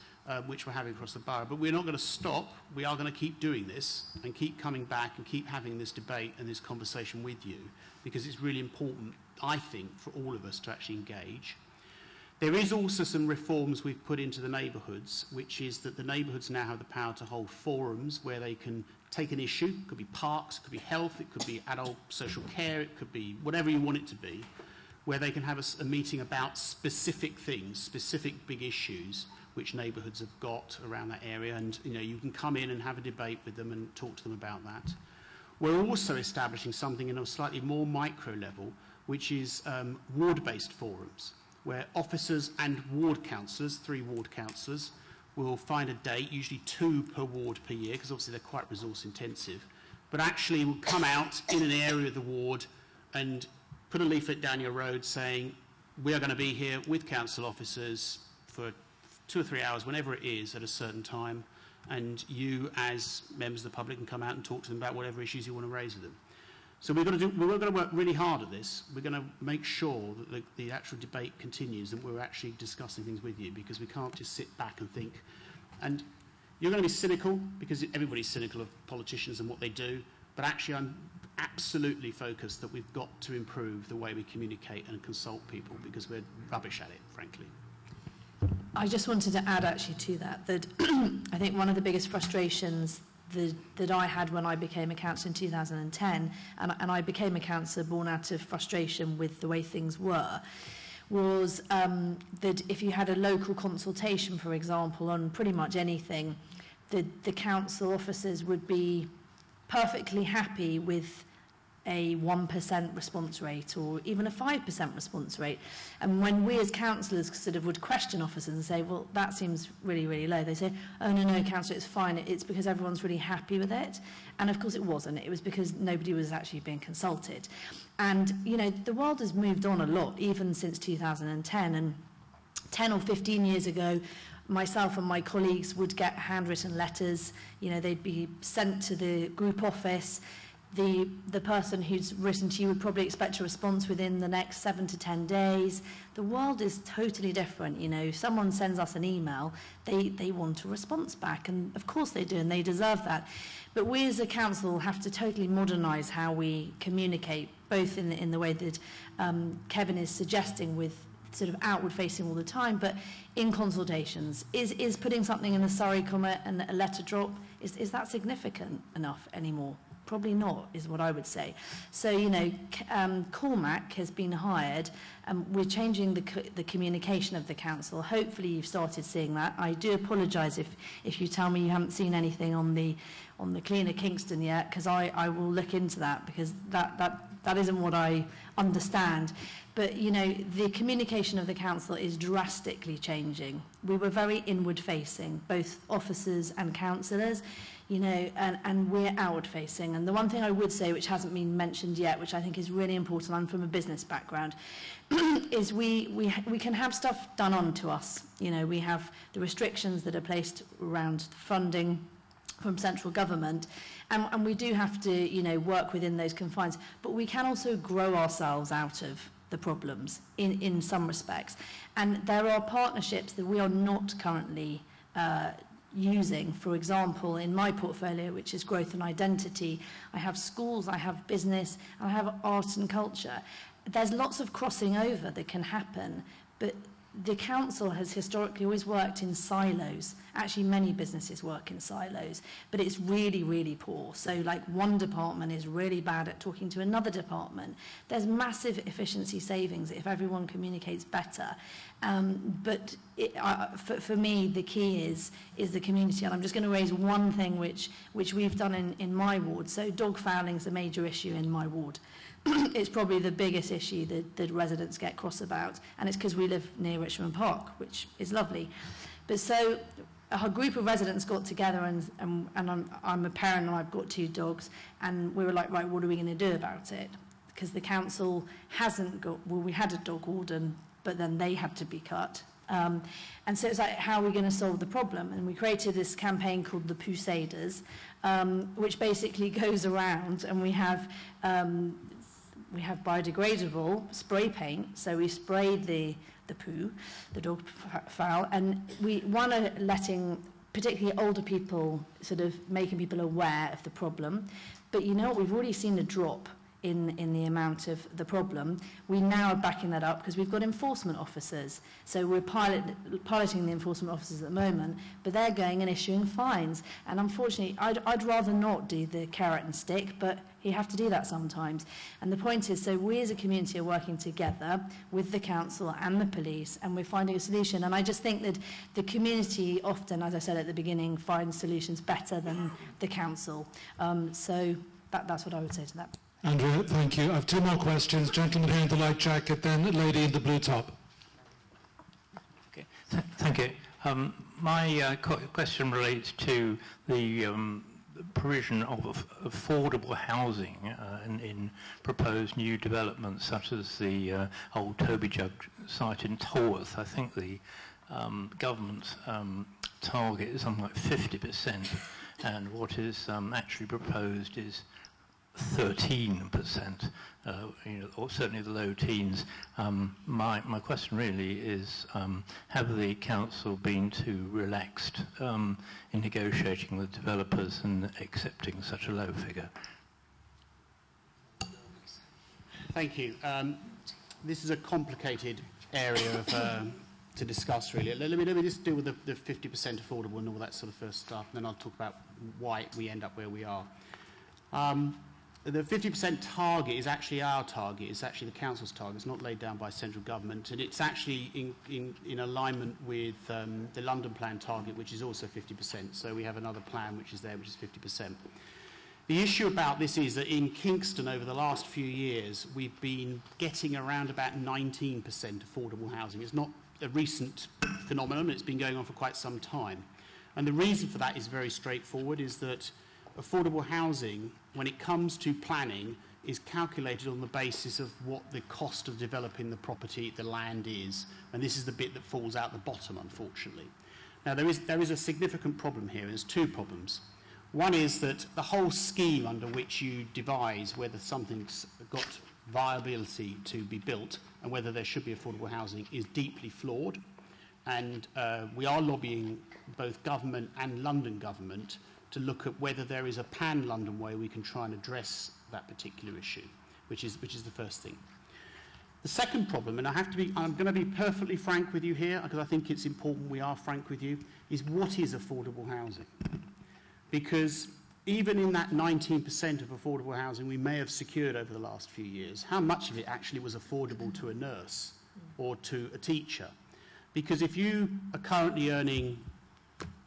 which we're having across the borough. But we're not going to stop. We are going to keep doing this and keep coming back and keep having this debate and this conversation with you because it's really important, I think, for all of us to actually engage. There is also some reforms we've put into the neighbourhoods, which is that the neighbourhoods now have the power to hold forums where they can take an issue. It could be parks, it could be health, it could be adult social care, it could be whatever you want it to be, where they can have a meeting about specific things, specific big issues which neighbourhoods have got around that area, and you can come in and have a debate with them and talk to them about that. We're also establishing something in a slightly more micro level, which is ward-based forums, where officers and ward councillors, 3 ward councillors, will find a date, usually 2 per ward per year, because obviously they're quite resource intensive, but actually will come out in an area of the ward and put a leaflet down your road saying, we are going to be here with council officers for 2 or 3 hours, whenever it is, at a certain time, and you, as members of the public, can come out and talk to them about whatever issues you want to raise with them. So we're going to work really hard at this. We're going to make sure that the actual debate continues and we're actually discussing things with you, because we can't just sit back and think. And you're going to be cynical, because everybody's cynical of politicians and what they do, but actually I'm absolutely focused that we've got to improve the way we communicate and consult people, because we're rubbish at it, frankly. I just wanted to add actually to that, that I think one of the biggest frustrations that I had when I became a councillor in 2010, and I became a councillor born out of frustration with the way things were, was that if you had a local consultation, for example, on pretty much anything, the council officers would be perfectly happy with a 1% response rate or even a 5% response rate. And when we as councillors sort of would question officers and say, well, that seems really, really low, they say, oh, no, councillor, it's fine. It's because everyone's really happy with it. And of course it wasn't. It was because nobody was actually being consulted. And, you know, the world has moved on a lot, even since 2010. And 10 or 15 years ago, myself and my colleagues would get handwritten letters. You know, they'd be sent to the group office. The person who's written to you would probably expect a response within the next 7 to 10 days. The world is totally different. You know, if someone sends us an email, they want a response back, and of course they do, and they deserve that. But we as a council have to totally modernise how we communicate, both in the way that Kevin is suggesting, with sort of outward facing all the time, but in consultations. Is putting something in the Surrey comment and a letter drop, is that significant enough anymore? Probably not, is what I would say. So, you know, Cormac has been hired, and we're changing the communication of the council. Hopefully you've started seeing that. I do apologise if you tell me you haven't seen anything on the Cleaner Kingston yet, because I will look into that, because that isn't what I understand. But, you know, the communication of the council is drastically changing. We were very inward-facing, both officers and councillors, you know, and we're outward-facing. And the one thing I would say, which hasn't been mentioned yet, which I think is really important, I'm from a business background, is we can have stuff done on to us. You know, we have the restrictions that are placed around funding from central government, and we do have to, you know, work within those confines. But we can also grow ourselves out of the problems in some respects. And there are partnerships that we are not currently using. For example, in my portfolio, which is growth and identity, I have schools, I have business, and I have art and culture. There's lots of crossing over that can happen, but the council has historically always worked in silos. Actually, many businesses work in silos, but it's really, really poor. So, like, one department is really bad at talking to another department. There's massive efficiency savings if everyone communicates better. But for me, the key is the community. And I'm just going to raise one thing which we've done in my ward. So dog fouling is a major issue in my ward. It's probably the biggest issue that residents get cross about, and it's because we live near Richmond Park, which is lovely. But so a group of residents got together, and I'm a parent and I've got 2 dogs, and we were like, right, what are we going to do about it? Because the council hasn't got, well, we had a dog warden, but then they had to be cut. And so it's like, how are we going to solve the problem? And we created this campaign called the Poosaders, which basically goes around, and we have biodegradable spray paint. So we sprayed the poo, the dog fowl, and we are letting particularly older people, sort of making people aware of the problem. But you know what, we've already seen a drop in the amount of the problem. We now are backing that up because we've got enforcement officers. So we're piloting the enforcement officers at the moment, but they're going and issuing fines. And unfortunately, I'd rather not do the carrot and stick, but you have to do that sometimes. And the point is, so we as a community are working together with the council and the police, and we're finding a solution. And I just think that the community often, as I said at the beginning, finds solutions better than the council. So That's what I would say to that. Andrea, thank you. I have two more questions. Gentleman here in the light jacket, then lady in the blue top. Okay. Thank you. My question relates to the provision of affordable housing in proposed new developments, such as the old Toby Jug site in Tolworth. I think the government's target is something like 50%, and what is actually proposed is 13%, or certainly the low teens. My question really is, have the council been too relaxed in negotiating with developers and accepting such a low figure? Thank you. This is a complicated area of, to discuss, really. Let me just deal with the 50% affordable and all that sort of first stuff, and then I'll talk about why we end up where we are. The 50% target is actually our target. It's actually the council's target. It's not laid down by central government, and it's actually in alignment with the London plan target, which is also 50%. So we have another plan which is there, which is 50%. The issue about this is that in Kingston over the last few years, we've been getting around about 19% affordable housing. It's not a recent phenomenon. It's been going on for quite some time. And the reason for that is very straightforward, is that affordable housing, when it comes to planning, is calculated on the basis of what the cost of developing the property, the land is. And this is the bit that falls out the bottom, unfortunately. Now, there is a significant problem here. There's two problems. One is that the whole scheme under which you devise whether something's got viability to be built and whether there should be affordable housing is deeply flawed. And we are lobbying both government and London government to look at whether there is a pan-London way we can try and address that particular issue, which is the first thing. The second problem, and I'm going to be perfectly frank with you here, because I think it's important we are frank with you, is what is affordable housing? Because even in that 19% of affordable housing we may have secured over the last few years, how much of it actually was affordable to a nurse or to a teacher? Because if you are currently earning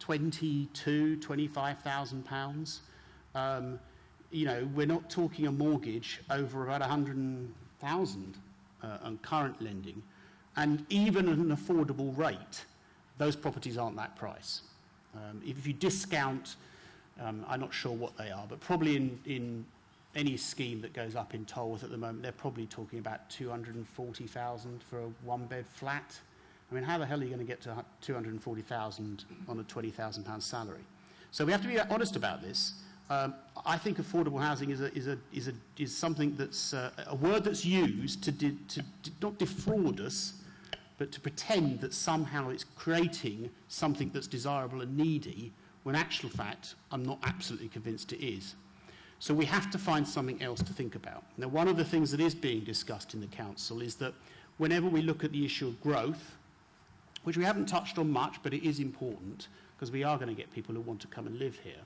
£25,000, we're not talking a mortgage over about 100,000 on current lending, and even at an affordable rate, those properties aren't that price. If you discount, I'm not sure what they are, but probably in any scheme that goes up in Tolworth at the moment, they're probably talking about 240,000 for a one-bed flat. I mean, how the hell are you going to get to 240,000 on a £20,000 salary? So we have to be honest about this. I think affordable housing is something that's a word that's used to not defraud us, but to pretend that somehow it's creating something that's desirable and needy, when in actual fact, I'm not absolutely convinced it is. So we have to find something else to think about. Now, one of the things that is being discussed in the council is that whenever we look at the issue of growth, which we haven't touched on much, but it is important, because we are going to get people who want to come and live here,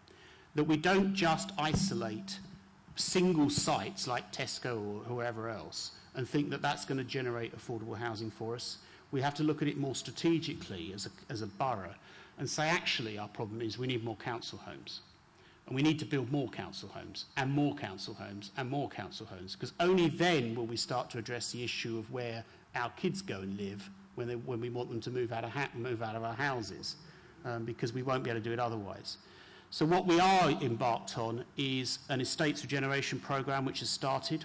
that we don't just isolate single sites like Tesco or whoever else and think that that's going to generate affordable housing for us. We have to look at it more strategically as a borough and say, actually, our problem is we need more council homes. And we need to build more council homes and more council homes and more council homes, because only then will we start to address the issue of where our kids go and live when we want them to move out of our houses, because we won't be able to do it otherwise. So what we are embarked on is an estates regeneration programme which has started.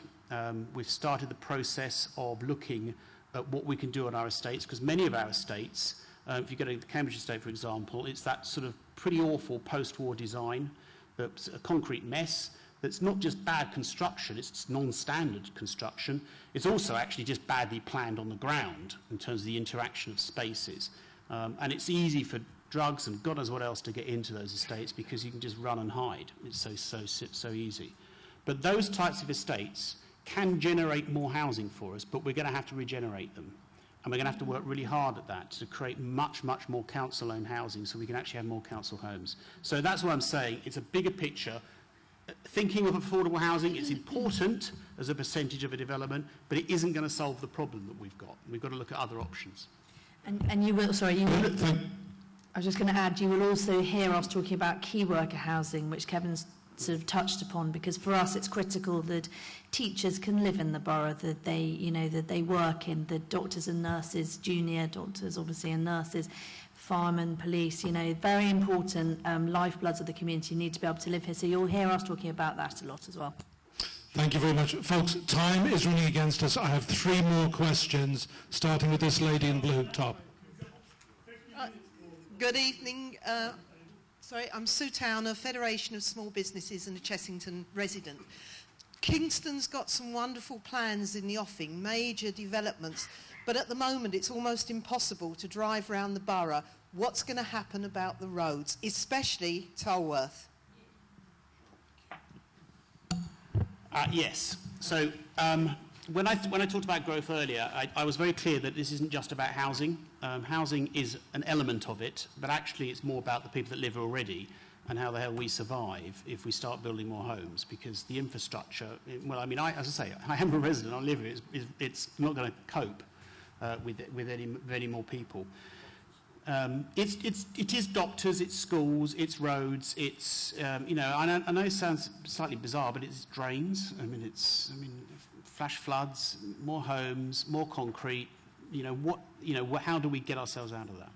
We've started the process of looking at what we can do on our estates, because many of our estates, if you go to the Cambridge estate, for example, it's that sort of pretty awful post-war design, that's a concrete mess, that's not just bad construction, it's non-standard construction. It's also actually just badly planned on the ground in terms of the interaction of spaces. And it's easy for drugs and God knows what else to get into those estates because you can just run and hide. It's so easy. But those types of estates can generate more housing for us, but we're going to have to regenerate them. And we're going to have to work really hard at that to create much, much more council-owned housing so we can actually have more council homes. So that's what I'm saying. It's a bigger picture. Thinking of affordable housing is important as a percentage of a development, but it isn't going to solve the problem that we've got. We've got to look at other options. And you will, sorry, you will, I was just going to add, you will also hear us talking about key worker housing, which Kevin's sort of touched upon, because for us it's critical that teachers can live in the borough, that they, you know, that they work in, the doctors and nurses, junior doctors obviously and nurses, firemen, police, you know, very important lifebloods of the community need to be able to live here. So you'll hear us talking about that a lot as well. Thank you very much. Folks, time is running against us. I have 3 more questions, starting with this lady in blue top. Good evening. I'm Sue Towner, Federation of Small Businesses and a Chessington resident. Kingston's got some wonderful plans in the offing, major developments, but at the moment it's almost impossible to drive around the borough. What's going to happen about the roads, especially Tolworth? Yes. So when I talked about growth earlier, I was very clear that this isn't just about housing. Housing is an element of it, but actually it's more about the people that live here already and how the hell we survive if we start building more homes, because the infrastructure, well, I mean, as I say, I am a resident, I live here, it's not going to cope with any more people. It is doctors, it's schools, it's roads, it's you know, I know it sounds slightly bizarre, but it's drains. I mean, flash floods, more homes, more concrete. How do we get ourselves out of that?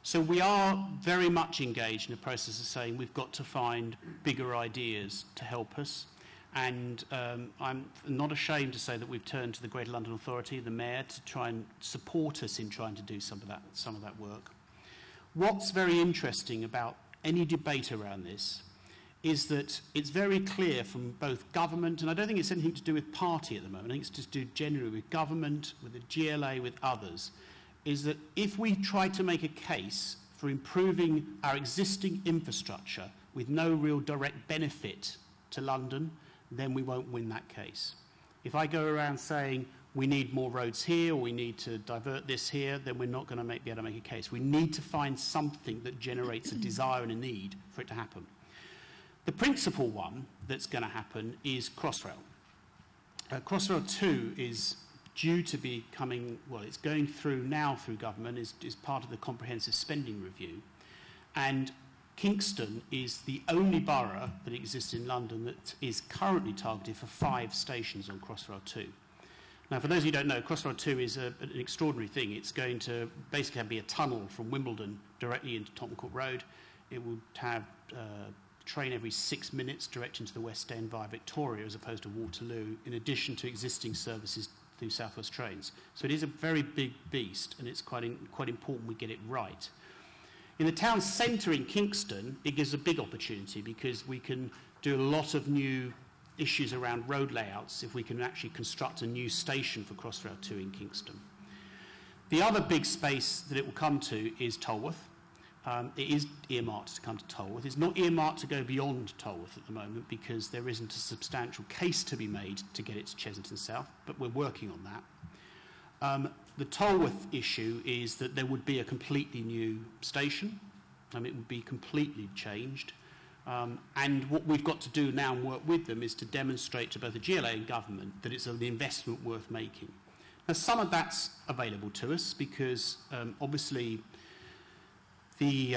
So we are very much engaged in the process of saying we've got to find bigger ideas to help us. And I'm not ashamed to say that we've turned to the Greater London Authority, the Mayor, to try and support us in trying to do some of that work. What's very interesting about any debate around this is that it's very clear from both government, and I don't think it's anything to do with party at the moment, I think it's just to do generally with government, with the GLA, with others, is that if we try to make a case for improving our existing infrastructure with no real direct benefit to London, then we won't win that case. If I go around saying we need more roads here, or we need to divert this here, then we're not going to be able to make a case. We need to find something that generates a desire and a need for it to happen. The principal one that's going to happen is Crossrail. Crossrail 2 is due to be coming, well, it's going through now through government, is part of the comprehensive spending review. And Kingston is the only borough that exists in London that is currently targeted for 5 stations on Crossrail 2. Now, for those of you who don't know, Crossrail 2 is an extraordinary thing. It's going to basically be a tunnel from Wimbledon directly into Tottenham Court Road. It will have train every 6 minutes direct into the West End via Victoria as opposed to Waterloo, in addition to existing services through South West Trains. So it is a very big beast, and it's quite important we get it right. In the town centre in Kingston, it gives a big opportunity because we can do a lot of new issues around road layouts if we can actually construct a new station for Crossrail 2 in Kingston. The other big space that it will come to is Tolworth. It is earmarked to come to Tolworth. It's not earmarked to go beyond Tolworth at the moment because there isn't a substantial case to be made to get it to Chessington South, but we're working on that. The Tolworth issue is that there would be a completely new station. It would be completely changed. And what we've got to do now and work with them is to demonstrate to both the GLA and government that it's an investment worth making. Now, some of that's available to us because obviously the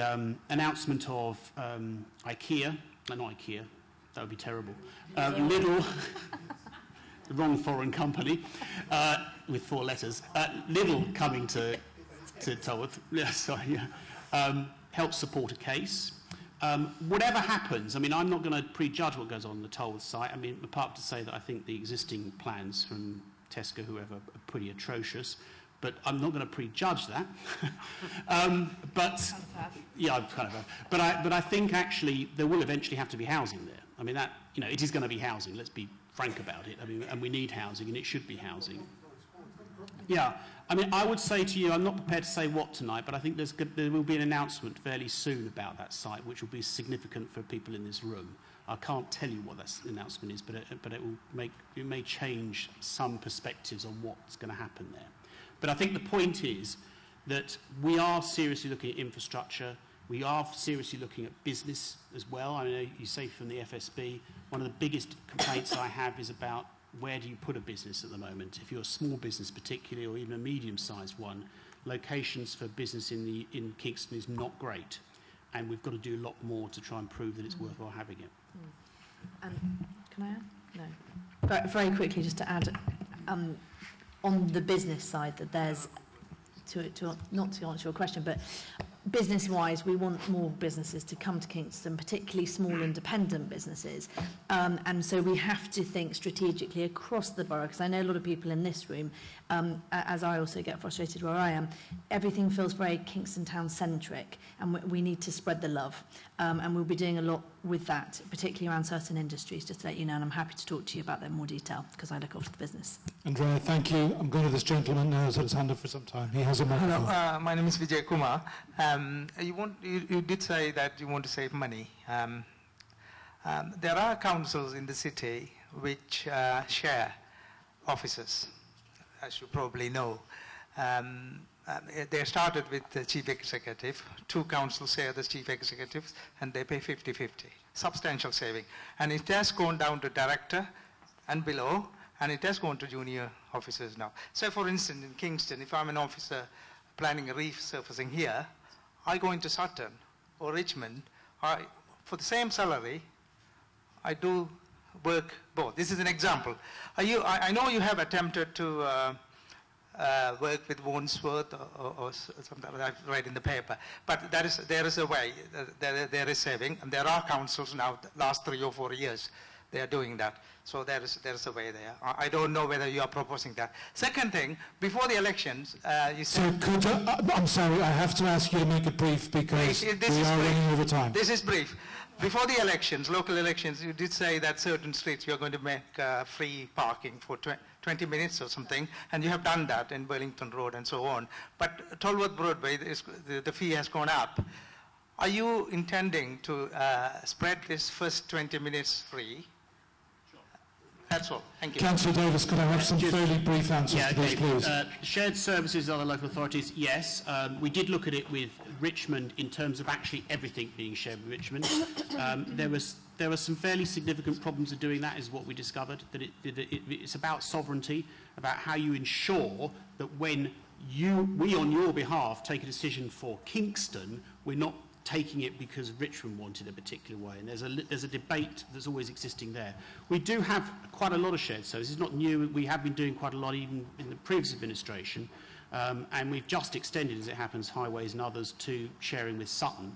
announcement of IKEA, not IKEA, that would be terrible, Lidl, the wrong foreign company, with 4 letters, Lidl coming to Tolworth, helps support a case. Whatever happens, I'm not going to prejudge what goes on the Tolworth site. Apart to say that I think the existing plans from Tesco, whoever, are pretty atrocious, but I'm not going to prejudge that. Yeah, I'm kind of. But I think actually there will eventually have to be housing there. It is going to be housing. Let's be frank about it. And we need housing, and it should be housing. Yeah. I would say to you, I'm not prepared to say what tonight, but I think there will be an announcement fairly soon about that site, which will be significant for people in this room. I can't tell you what that announcement is, but it may change some perspectives on what's going to happen there. But I think the point is that we are seriously looking at infrastructure. We are seriously looking at business as well. You say from the FSB, one of the biggest complaints I have is about where do you put a business at the moment? If you're a small business particularly, or even a medium-sized one, locations for business in Kingston is not great. And we've got to do a lot more to try and prove that it's worthwhile having it. And can I add? No. Very quickly, just to add, on the business side, that there's, not to answer your question, but business-wise, we want more businesses to come to Kingston, particularly small independent businesses. And so we have to think strategically across the borough, because I know a lot of people in this room, as I also get frustrated where I am, everything feels very Kingston Town-centric, and we need to spread the love. And we'll be doing a lot with that, particularly around certain industries, just to let you know, and I'm happy to talk to you about that in more detail, because I look after the business. Andrea, thank you. I'm going to this gentleman now who's had his hand up for some time. He has a microphone. Hello, my name is Vijay Kumar. You did say that you want to save money. There are councils in the city which share offices, as you probably know. They started with the chief executive. 2 councils share the chief executives, and they pay 50-50. Substantial saving. And it has gone down to director and below, and it has gone to junior officers now. So, for instance, in Kingston, if I'm an officer planning a resurfacing here, I go into Sutton or Richmond, for the same salary, I do work both. This is an example. I know you have attempted to work with Wandsworth or something that I've read in the paper, but there is a way, there is saving, and there are councils now, the last 3 or 4 years, they are doing that. So there is a way there. I don't know whether you are proposing that. Second thing, before the elections, you said... I'm sorry, I have to ask you to make it brief because we are running over time. This is brief. Before the elections, local elections, you did say that certain streets you're going to make free parking for 20 minutes or something, and you have done that in Wellington Road and so on. But Tolworth Broadway, the fee has gone up. Are you intending to spread this first 20 minutes free? That's all. Thank you. Councillor Davis, could I have some fairly brief answers to this, please? Shared services, other local authorities, yes. We did look at it with Richmond in terms of actually everything being shared with Richmond. There were some fairly significant problems of doing that, is what we discovered. That it's about sovereignty, about how you ensure that when we on your behalf take a decision for Kingston, we're not taking it because Richmond wanted a particular way, and there's a debate that's always existing there. We do have quite a lot of shared services. It's not new. We have been doing quite a lot even in the previous administration, and we've just extended, as it happens, highways and others to sharing with Sutton.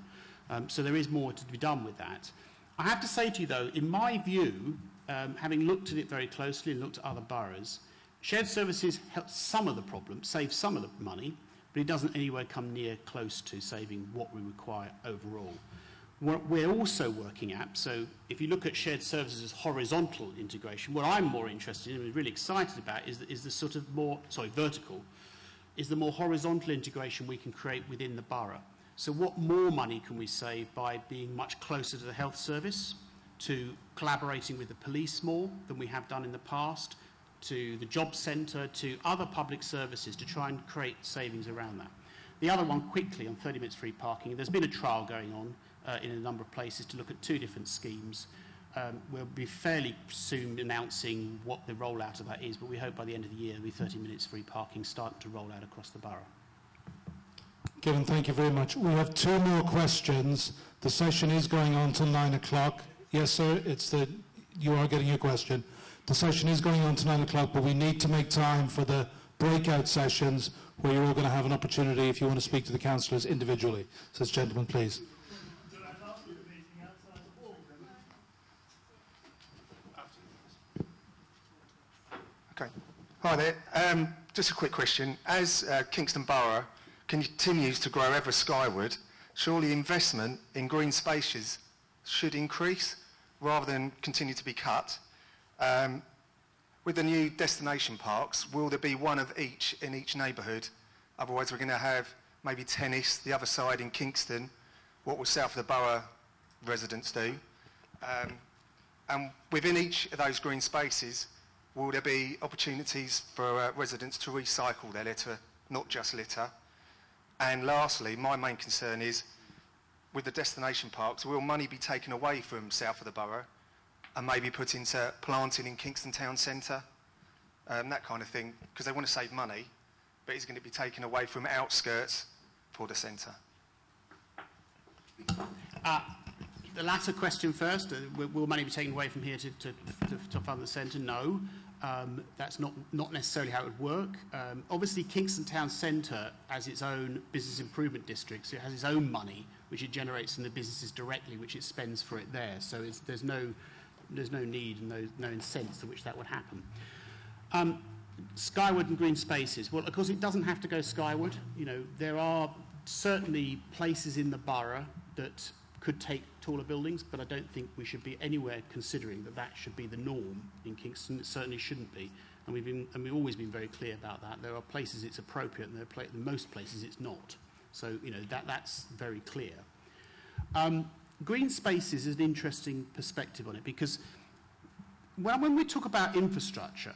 So there is more to be done with that. I have to say to you, though, in my view, having looked at it very closely and looked at other boroughs, shared services help some of the problem, save some of the money, but it doesn't anywhere come near close to saving what we require overall. What we're also working at, so if you look at shared services as horizontal integration, what I'm more interested in and really excited about is the sort of more, vertical, is the more horizontal integration we can create within the borough. So what more money can we save by being much closer to the health service, to collaborating with the police more than we have done in the past, to the job centre, to other public services to try and create savings around that. The other one, quickly, on 30 minutes free parking, there's been a trial going on in a number of places to look at 2 different schemes. We'll be fairly soon announcing what the rollout of that is, but we hope by the end of the year there'll be 30 minutes free parking starting to roll out across the borough. Given, thank you very much. We have 2 more questions. The session is going on till 9 o'clock. Yes, sir, you are getting your question. The session is going on to 9 o'clock, but we need to make time for the breakout sessions where you're all going to have an opportunity if you want to speak to the councillors individually. So, this gentleman, please. Okay. Hi there. Just a quick question. As Kingston Borough continues to grow ever skyward, surely investment in green spaces should increase rather than continue to be cut. With the new destination parks, will there be one of each in each neighbourhood? Otherwise we're going to have maybe tennis, the other side in Kingston. What will south of the borough residents do? And within each of those green spaces, will there be opportunities for residents to recycle their litter, not just litter? And lastly, my main concern is, with the destination parks, will money be taken away from south of the borough and maybe put into planting in Kingston Town Centre, that kind of thing, because they want to save money, but it's going to be taken away from The latter question first. Will money be taken away from here to fund the centre? No. That's not necessarily how it would work. Obviously, Kingston Town Centre has its own business improvement district, so it has its own money, which it generates in the businesses directly, which it spends for it there. So there's no need and no sense to which that would happen. Skyward and green spaces. Well, of course, it doesn't have to go skyward. You know, there are certainly places in the borough that could take taller buildings, but I don't think we should be anywhere considering that should be the norm in Kingston. It certainly shouldn't be, and we've always been very clear about that. There are places it's appropriate, and in most places it's not. So you know that's very clear. Green spaces is an interesting perspective on it, because when we talk about infrastructure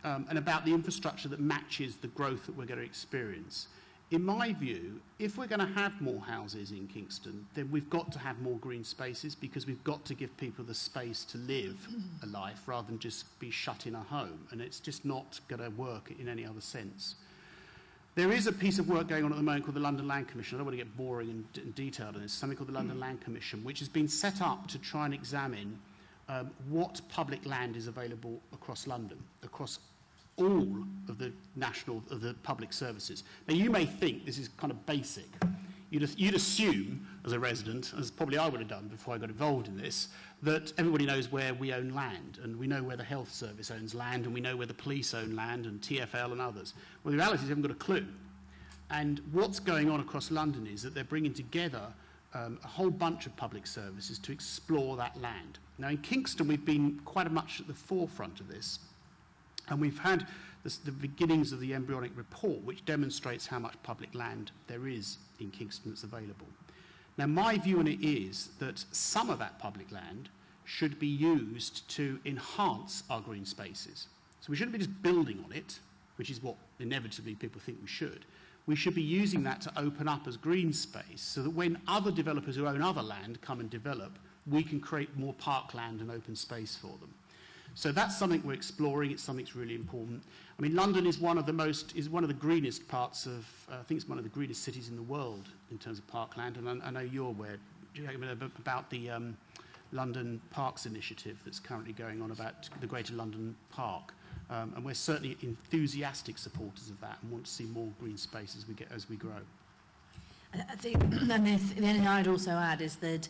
and about the infrastructure that matches the growth that we're going to experience, in my view, if we're going to have more houses in Kingston, then we've got to have more green spaces, because we've got to give people the space to live a life rather than just be shut in a home. And it's just not going to work in any other sense. There is a piece of work going on at the moment called the London Land Commission. I don't want to get boring and detailed on this. Something called the London Land Commission, which has been set up to try and examine what public land is available across London, across all of the public services. Now, you may think this is kind of basic. You'd assume, as a resident, as probably I would have done before I got involved in this, that everybody knows where we own land, and we know where the health service owns land, and we know where the police own land, and TfL and others. Well, the reality is they haven't got a clue. And what's going on across London is that they're bringing together a whole bunch of public services to explore that land. Now, in Kingston, we've been quite much at the forefront of this. And we've had the beginnings of the embryonic report, which demonstrates how much public land there is in Kingston that's available. Now, my view on it is that some of that public land should be used to enhance our green spaces. So we shouldn't be just building on it, which is what inevitably people think we should. We should be using that to open up as green space, so that when other developers who own other land come and develop, we can create more parkland and open space for them. So that's something we're exploring. It's something that's really important. I mean, London is one of the greenest parts of, I think it's one of the greenest cities in the world in terms of parkland. And I know you're aware about the London Parks Initiative that's currently going on about the Greater London Park. And we're certainly enthusiastic supporters of that and want to see more green space as we grow. I think, and the only thing I'd also add is that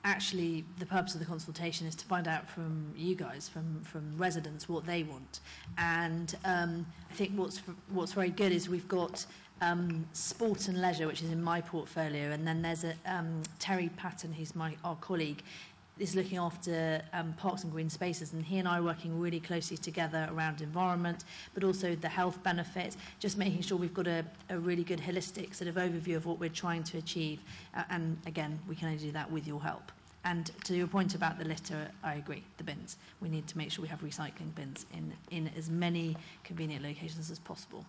actually the purpose of the consultation is to find out from you guys, from residents, what they want. And I think what's very good is we've got sport and leisure, which is in my portfolio, and then there's Terry Patton, who's our colleague, is looking after parks and green spaces, and he and I are working really closely together around environment, but also the health benefit, just making sure we've got a really good holistic sort of overview of what we're trying to achieve. And again, we can only do that with your help. And to your point about the litter, I agree, the bins. We need to make sure we have recycling bins in as many convenient locations as possible.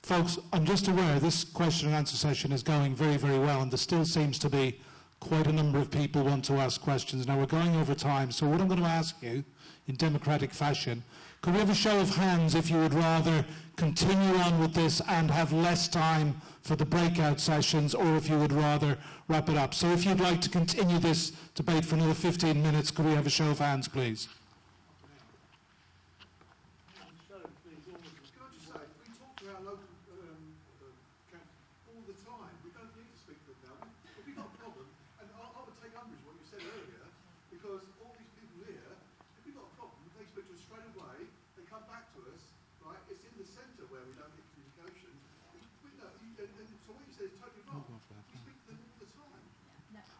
Folks, I'm just aware this question and answer session is going very, very well, and there still seems to be quite a number of people want to ask questions. Now, we're going over time, so what I'm going to ask you, in democratic fashion, could we have a show of hands if you would rather continue on with this and have less time for the breakout sessions, or if you would rather wrap it up? So if you'd like to continue this debate for another 15 minutes, could we have a show of hands, please?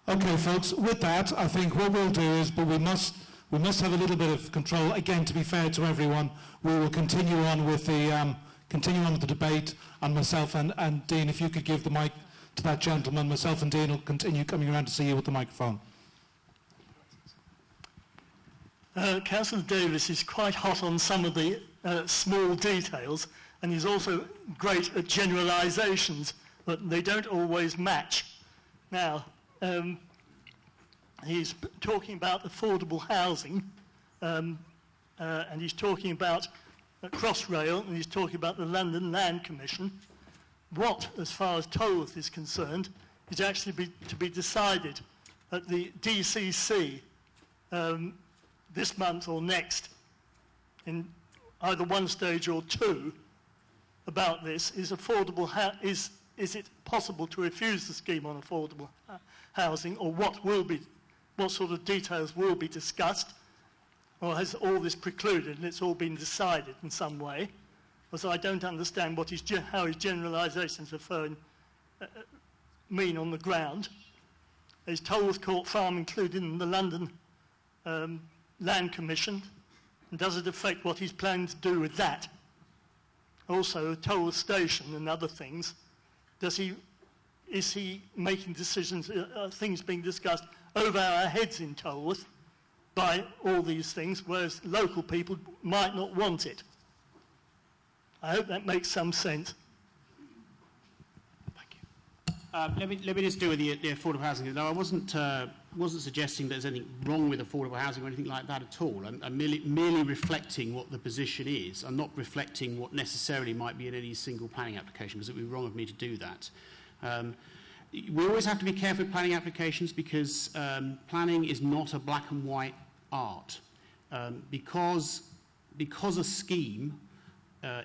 Okay, folks, with that, I think what we'll do is, but we must have a little bit of control. Again, to be fair to everyone, we will continue on with the debate, and myself and Dean, if you could give the mic to that gentleman, myself and Dean will continue coming around to see you with the microphone. Councillor Davis is quite hot on some of the small details, and he's also great at generalisations, but they don't always match. Now, he's talking about affordable housing, and he's talking about Crossrail, and he's talking about the London Land Commission. What, as far as Tolworth is concerned, is actually to be decided at the DCC this month or next, in either one stage or two, about this. Is it possible to refuse the scheme on affordable housing, or what sort of details will be discussed, or has all this precluded and it's all been decided in some way? Because I don't understand how his generalisations mean on the ground. Is Tolworth Court Farm included in the London Land Commission? And does it affect what he's planning to do with that? Also, Tolworth Station and other things, is he making decisions, things being discussed over our heads in Tolworth by all these things, whereas local people might not want it? I hope that makes some sense. Let me just deal with the affordable housing. No, I wasn't suggesting there's anything wrong with affordable housing or anything like that at all. I'm merely reflecting what the position is. I'm not reflecting what necessarily might be in any single planning application, because it would be wrong of me to do that. We always have to be careful with planning applications, because planning is not a black and white art. Because a scheme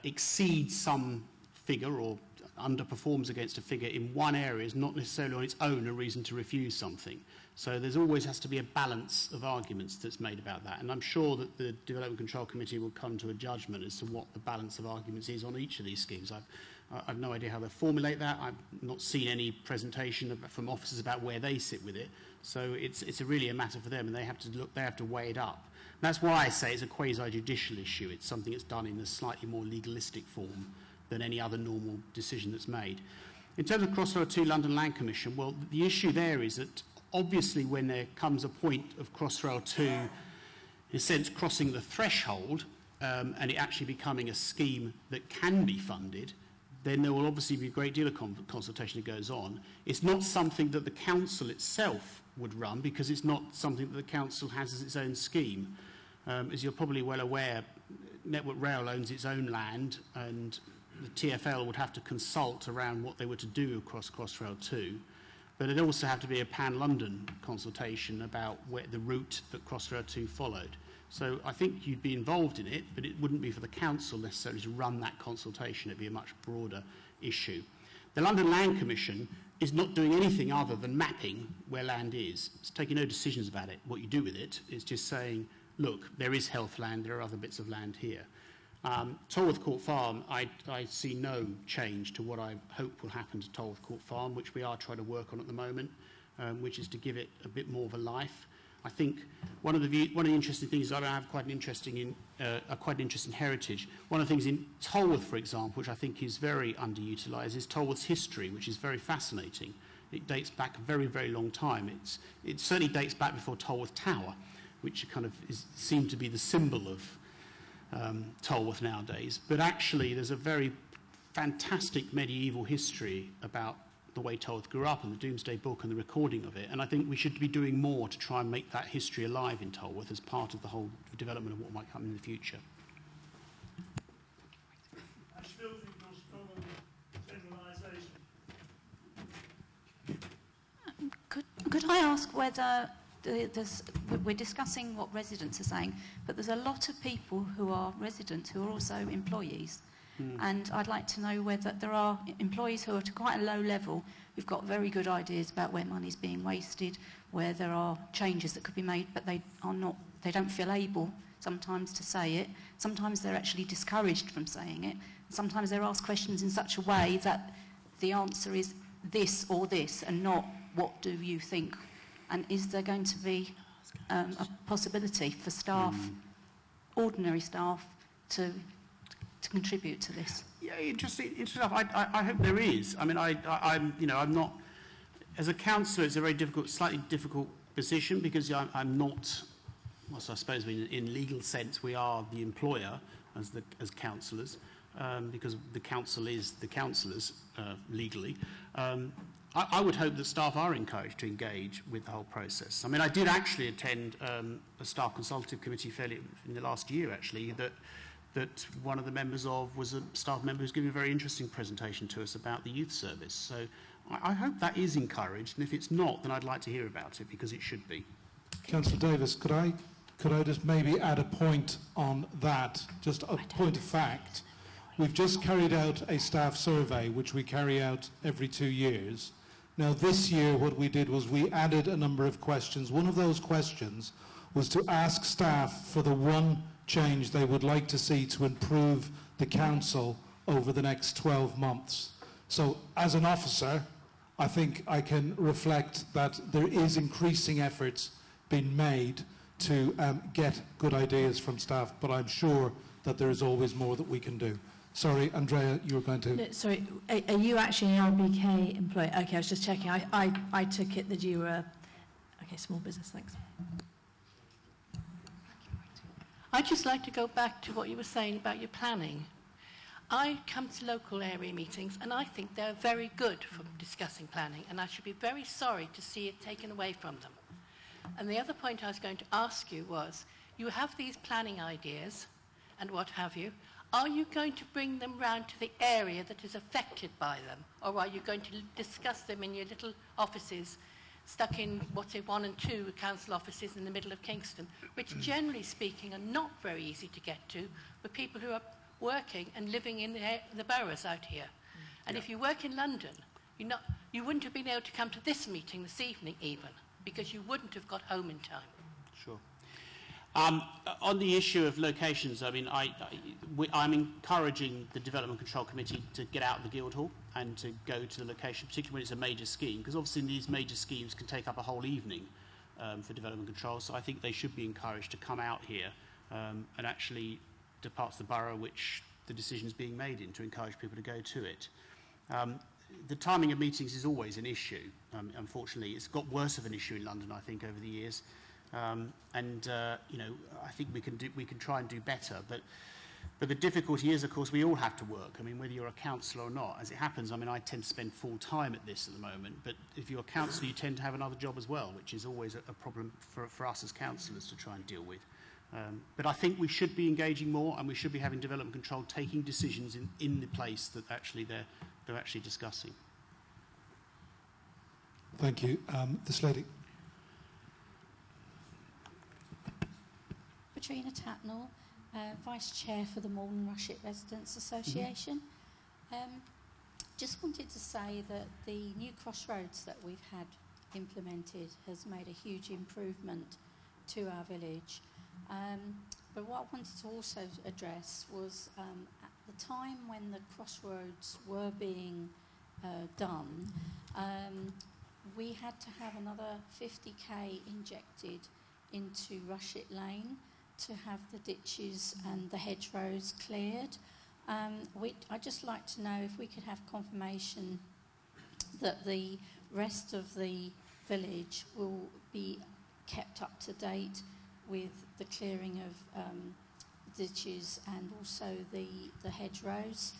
exceeds some figure or underperforms against a figure in one area is not necessarily on its own a reason to refuse something. So there's always has to be a balance of arguments that's made about that. And I'm sure that the Development Control Committee will come to a judgment as to what the balance of arguments is on each of these schemes. I've no idea how they formulate that. I've not seen any presentation from officers about where they sit with it. So it's really a matter for them, and they have to weigh it up. And that's why I say it's a quasi-judicial issue. It's something that's done in a slightly more legalistic form than any other normal decision that's made. In terms of Crossrail 2 London Land Commission, well, the issue there is that obviously when there comes a point of Crossrail 2, in a sense, crossing the threshold and it actually becoming a scheme that can be funded, then there will obviously be a great deal of consultation that goes on. It's not something that the council itself would run, because it's not something that the council has as its own scheme. As you're probably well aware, Network Rail owns its own land, and the TfL would have to consult around what they were to do across Crossrail 2. But it'd also have to be a pan-London consultation about the route that Crossrail 2 followed. So I think you'd be involved in it, but it wouldn't be for the council necessarily to run that consultation. It'd be a much broader issue. The London Land Commission is not doing anything other than mapping where land is. It's taking no decisions about it. What you do with it is just saying, look, there is health land, there are other bits of land here. Tolworth Court Farm, I see no change to what I hope will happen to Tolworth Court Farm, which we are trying to work on at the moment, which is to give it a bit more of a life. I think one of the interesting things, I have quite an interest in heritage. One of the things in Tolworth, for example, which I think is very underutilised, is Tolworth's history, which is very fascinating. It dates back a very, very long time. It certainly dates back before Tolworth Tower, which kind of seemed to be the symbol of Tolworth nowadays. But actually there's a very fantastic medieval history about the way Tolworth grew up, and the Domesday Book and the recording of it, and I think we should be doing more to try and make that history alive in Tolworth as part of the whole development of what might come in the future. I still think you're strong on generalisation. Could I ask whether we're discussing what residents are saying, but there's a lot of people who are residents who are also employees. And I'd like to know whether there are employees who are at quite a low level who've got very good ideas about where money's being wasted, where there are changes that could be made, but they don't feel able sometimes to say it. Sometimes they're actually discouraged from saying it. Sometimes they're asked questions in such a way that the answer is this or this, and not what do you think. And is there going to be a possibility for staff, ordinary staff, to contribute to this? Yeah, interesting enough. I hope there is. I mean, I'm not. As a councillor, it's a very difficult, slightly difficult position, because I'm not. Well, so I suppose in legal sense we are the employer as councillors, because the council is the councillors legally. I would hope that staff are encouraged to engage with the whole process. I mean, I did actually attend a staff consultative committee in the last year, actually, that that one of the members of was a staff member who's giving a very interesting presentation to us about the youth service. So I hope that is encouraged, and if it's not, then I'd like to hear about it, because it should be. Councillor Davis, could I just maybe add a point on that, just a point of fact? We've just carried out a staff survey, which we carry out every 2 years. Now, this year, what we did was we added a number of questions. One of those questions was to ask staff for the one change they would like to see to improve the council over the next 12 months. So, as an officer, I think I can reflect that there is increasing efforts being made to get good ideas from staff, but I'm sure that there is always more that we can do. Sorry, Andrea, you were going to... No, sorry, are you actually an RBK employee? Okay, I was just checking. I took it that you were... Okay, small business, thanks. I'd just like to go back to what you were saying about your planning. I come to local area meetings and I think they're very good for discussing planning, and I should be very sorry to see it taken away from them. And the other point I was going to ask you was, you have these planning ideas and what have you. Are you going to bring them round to the area that is affected by them, or are you going to discuss them in your little offices stuck in, what's it, 1 and 2 council offices in the middle of Kingston, which generally speaking are not very easy to get to for people who are working and living in the boroughs out here? And if you work in London, you wouldn't have been able to come to this meeting this evening even, because you wouldn't have got home in time. Sure. On the issue of locations, I mean, I'm encouraging the Development Control Committee to get out of the Guildhall and to go to the location, particularly when it's a major scheme, because obviously these major schemes can take up a whole evening for development control, so I think they should be encouraged to come out here and actually to parts of the borough which the decision is being made in, to encourage people to go to it. The timing of meetings is always an issue. Unfortunately, it's got worse of an issue in London, I think, over the years. You know, I think we can try and do better, but the difficulty is, of course, we all have to work. I mean, whether you're a councillor or not. As it happens, I mean, I tend to spend full time at this at the moment, but if you're a councillor, you tend to have another job as well, which is always a problem for us as councillors to try and deal with. But I think we should be engaging more, and we should be having development control taking decisions in the place that actually they're actually discussing. Thank you. This lady. Katrina Tatnall, Vice Chair for the Malden Rushet Residents Association. Just wanted to say that the new crossroads that we've had implemented has made a huge improvement to our village. But what I wanted to also address was at the time when the crossroads were being done, we had to have another 50k injected into Rushet Lane to have the ditches and the hedgerows cleared. I'd just like to know if we could have confirmation that the rest of the village will be kept up to date with the clearing of ditches and also the hedgerows.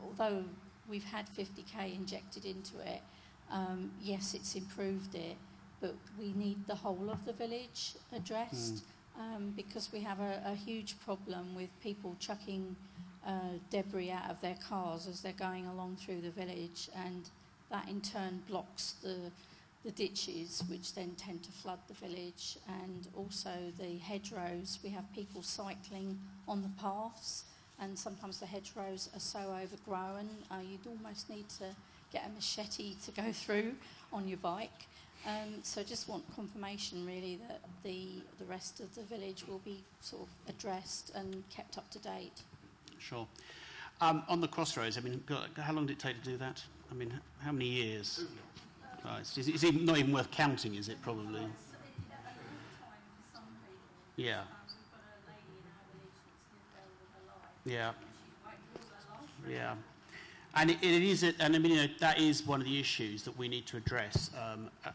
Although we've had 50k injected into it, yes, it's improved it, but we need the whole of the village addressed. Because we have a huge problem with people chucking debris out of their cars as they're going along through the village, and that in turn blocks the ditches, which then tend to flood the village, and also the hedgerows. We have people cycling on the paths, and sometimes the hedgerows are so overgrown you'd almost need to get a machete to go through on your bike. So just want confirmation really that the rest of the village will be sort of addressed and kept up to date. Sure. On the crossroads, I mean, how long did it take to do that? I mean, how many years? It's not even worth counting, is it, probably? Yeah. Yeah. Yeah. And it is, and I mean, you know, that is one of the issues that we need to address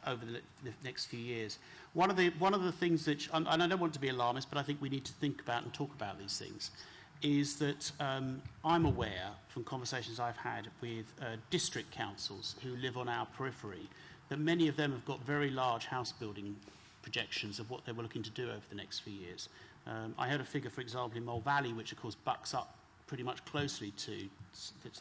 over the next few years. One of the things that, and I don't want to be alarmist, but I think we need to think about and talk about these things, is that I'm aware from conversations I've had with district councils who live on our periphery that many of them have got very large house building projections of what they were looking to do over the next few years. I heard a figure, for example, in Mole Valley, which of course bucks up pretty much closely to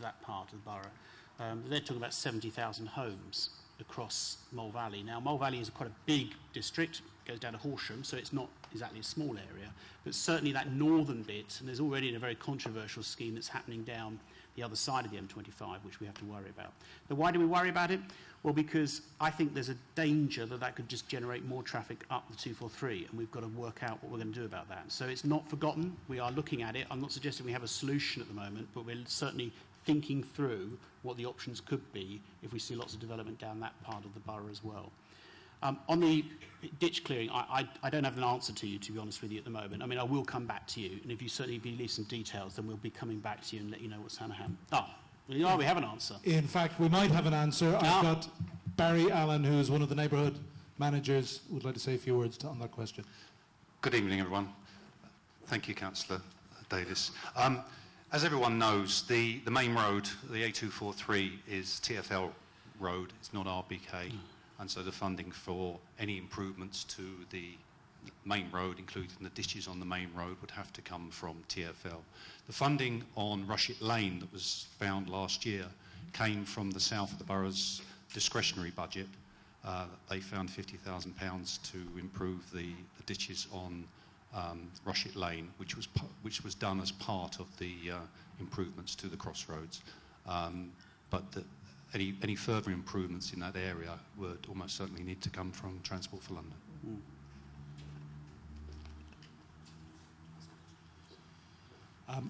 that part of the borough. They're talking about 70,000 homes across Mole Valley. Now, Mole Valley is quite a big district, goes down to Horsham, so it's not exactly a small area, but certainly that northern bit, and there's already a very controversial scheme that's happening down the other side of the M25, which we have to worry about. But why do we worry about it? Well, because I think there's a danger that that could just generate more traffic up the 243, and we've got to work out what we're going to do about that. So it's not forgotten. We are looking at it. I'm not suggesting we have a solution at the moment, but we're certainly thinking through what the options could be if we see lots of development down that part of the borough as well. On the ditch clearing, I don't have an answer to you, to be honest with you, at the moment. I mean, I will come back to you, and if you certainly release some details, then we'll be coming back to you and let you know what's going to happen. We have an answer. In fact, we might have an answer. I've got Barry Allen, who is one of the neighbourhood managers, would like to say a few words on that question. Good evening, everyone. Thank you, Councillor Davis. As everyone knows, the main road, the A243, is TfL road. It's not RBK. And so the funding for any improvements to the main road, including the ditches on the main road, would have to come from TfL. The funding on Rushet Lane that was found last year came from the south of the borough's discretionary budget. They found £50,000 to improve the ditches on Rushet Lane, which was done as part of the improvements to the crossroads. But any further improvements in that area would almost certainly need to come from Transport for London.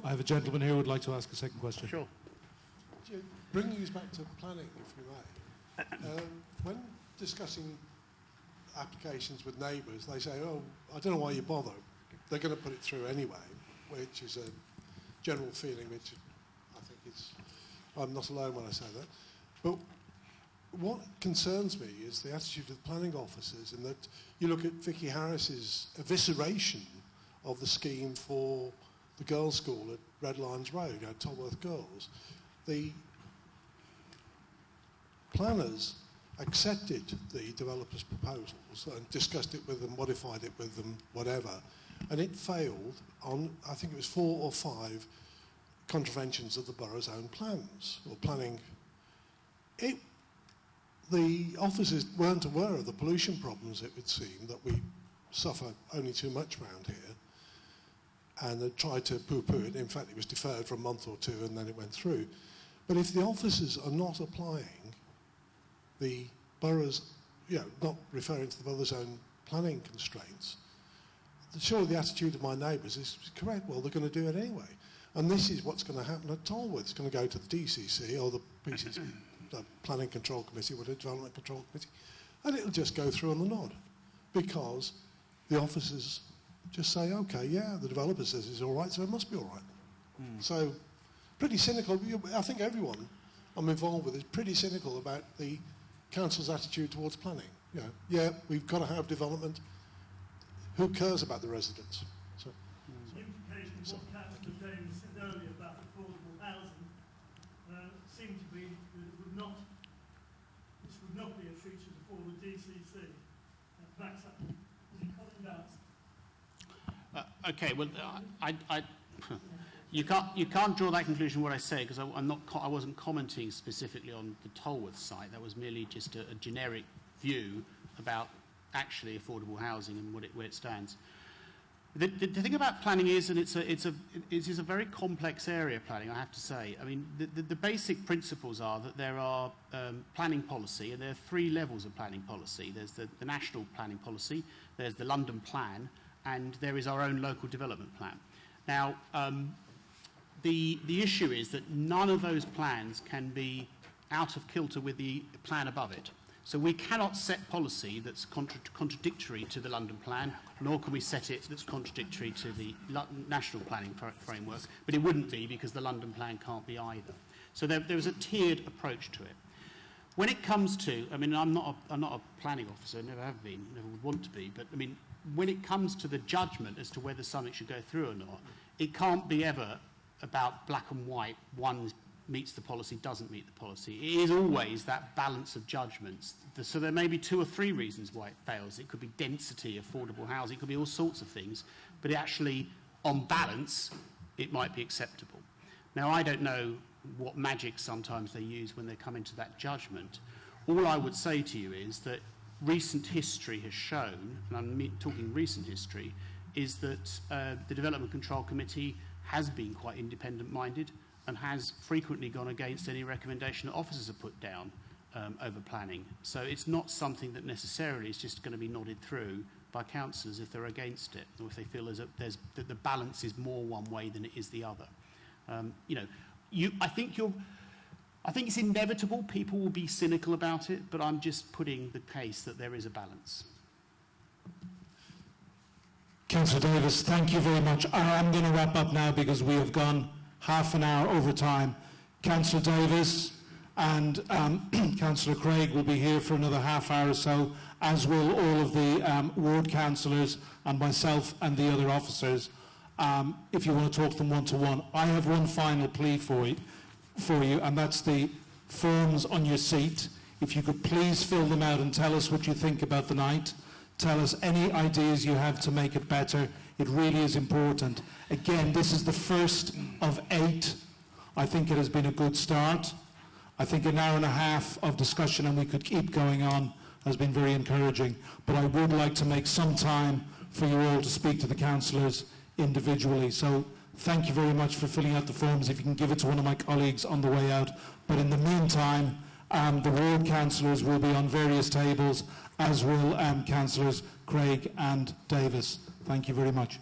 I have a gentleman here who would like to ask a second question. Sure. Bringing us back to planning, if you may. When discussing applications with neighbours, they say, oh, I don't know why you bother. They're going to put it through anyway, which is a general feeling which I think is, I'm not alone when I say that. But what concerns me is the attitude of the planning officers, in that you look at Vicky Harris's evisceration of the scheme for the girls' school at Red Lions Road, Tolworth Girls. The planners accepted the developers' proposals and discussed it with them, modified it with them, whatever, and it failed on, I think it was 4 or 5 contraventions of the borough's own plans, or planning. The officers weren't aware of the pollution problems, it would seem, that we suffer only too much around here, and they tried to poo-poo it. In fact, it was deferred for a month or 2 and then it went through. But if the officers are not applying the borough's, not referring to the borough's own planning constraints, surely the attitude of my neighbours is correct. Well, they're going to do it anyway. And this is what's going to happen at Tolworth. It's going to go to the DCC or the PCC, the Planning Control Committee, or the Development Control Committee, and it'll just go through on the nod, because the officers just say, okay, yeah, the developer says it's all right, so it must be all right. So, pretty cynical. I think everyone I'm involved with is pretty cynical about the council's attitude towards planning. Yeah, we've got to have development. Who cares about the residents? So, the implication of what Councillor Davis said earlier about affordable housing seemed to be that this would not be a feature before the DCC. Backs up. Is it coming down? Okay, well, you can't draw that conclusion what I say, because I wasn't commenting specifically on the Tolworth site. That was merely just a generic view about actually affordable housing and where it stands. The thing about planning is, and it is a very complex area of planning, I have to say. I mean, the basic principles are that there are planning policy, and there are 3 levels of planning policy. There's the national planning policy, there's the London plan, and there is our own local development plan. Now, the issue is that none of those plans can be out of kilter with the plan above it. So we cannot set policy that's contradictory to the London plan, nor can we set it that's contradictory to the national planning framework, but it wouldn't be, because the London plan can't be either. So there is a tiered approach to it. When it comes to, I mean, I'm not a planning officer, never have been, never would want to be, but I mean, when it comes to the judgment as to whether something should go through or not, it can't be ever about black and white, one meets the policy, doesn't meet the policy. It is always that balance of judgments. So there may be 2 or 3 reasons why it fails. It could be density, affordable housing, it could be all sorts of things, but it actually, on balance, it might be acceptable. Now, I don't know what magic sometimes they use when they come into that judgment. All I would say to you is that recent history has shown, and I'm talking recent history, is that the Development Control Committee has been quite independent-minded and has frequently gone against any recommendation that officers have put down over planning. So it's not something that necessarily is just going to be nodded through by councillors if they're against it, or if they feel that the balance is more one way than it is the other. I think it's inevitable people will be cynical about it, but I'm just putting the case that there is a balance. Councillor Davis, thank you very much. I am going to wrap up now because we have gone half an hour over time. Councillor Davis and Councillor Craig will be here for another half hour or so, as will all of the ward councillors and myself and the other officers, if you want to talk to them one-to-one. I have one final plea for you, and that's the forms on your seat. If you could please fill them out and tell us what you think about the night. Tell us any ideas you have to make it better. It really is important. Again, this is the first of 8. I think it has been a good start. I think an hour and a half of discussion, and we could keep going on, has been very encouraging. But I would like to make some time for you all to speak to the councillors individually. So thank you very much for filling out the forms. If you can give it to one of my colleagues on the way out. But in the meantime, the ward councillors will be on various tables, as will councillors Craig and Davis. Thank you very much.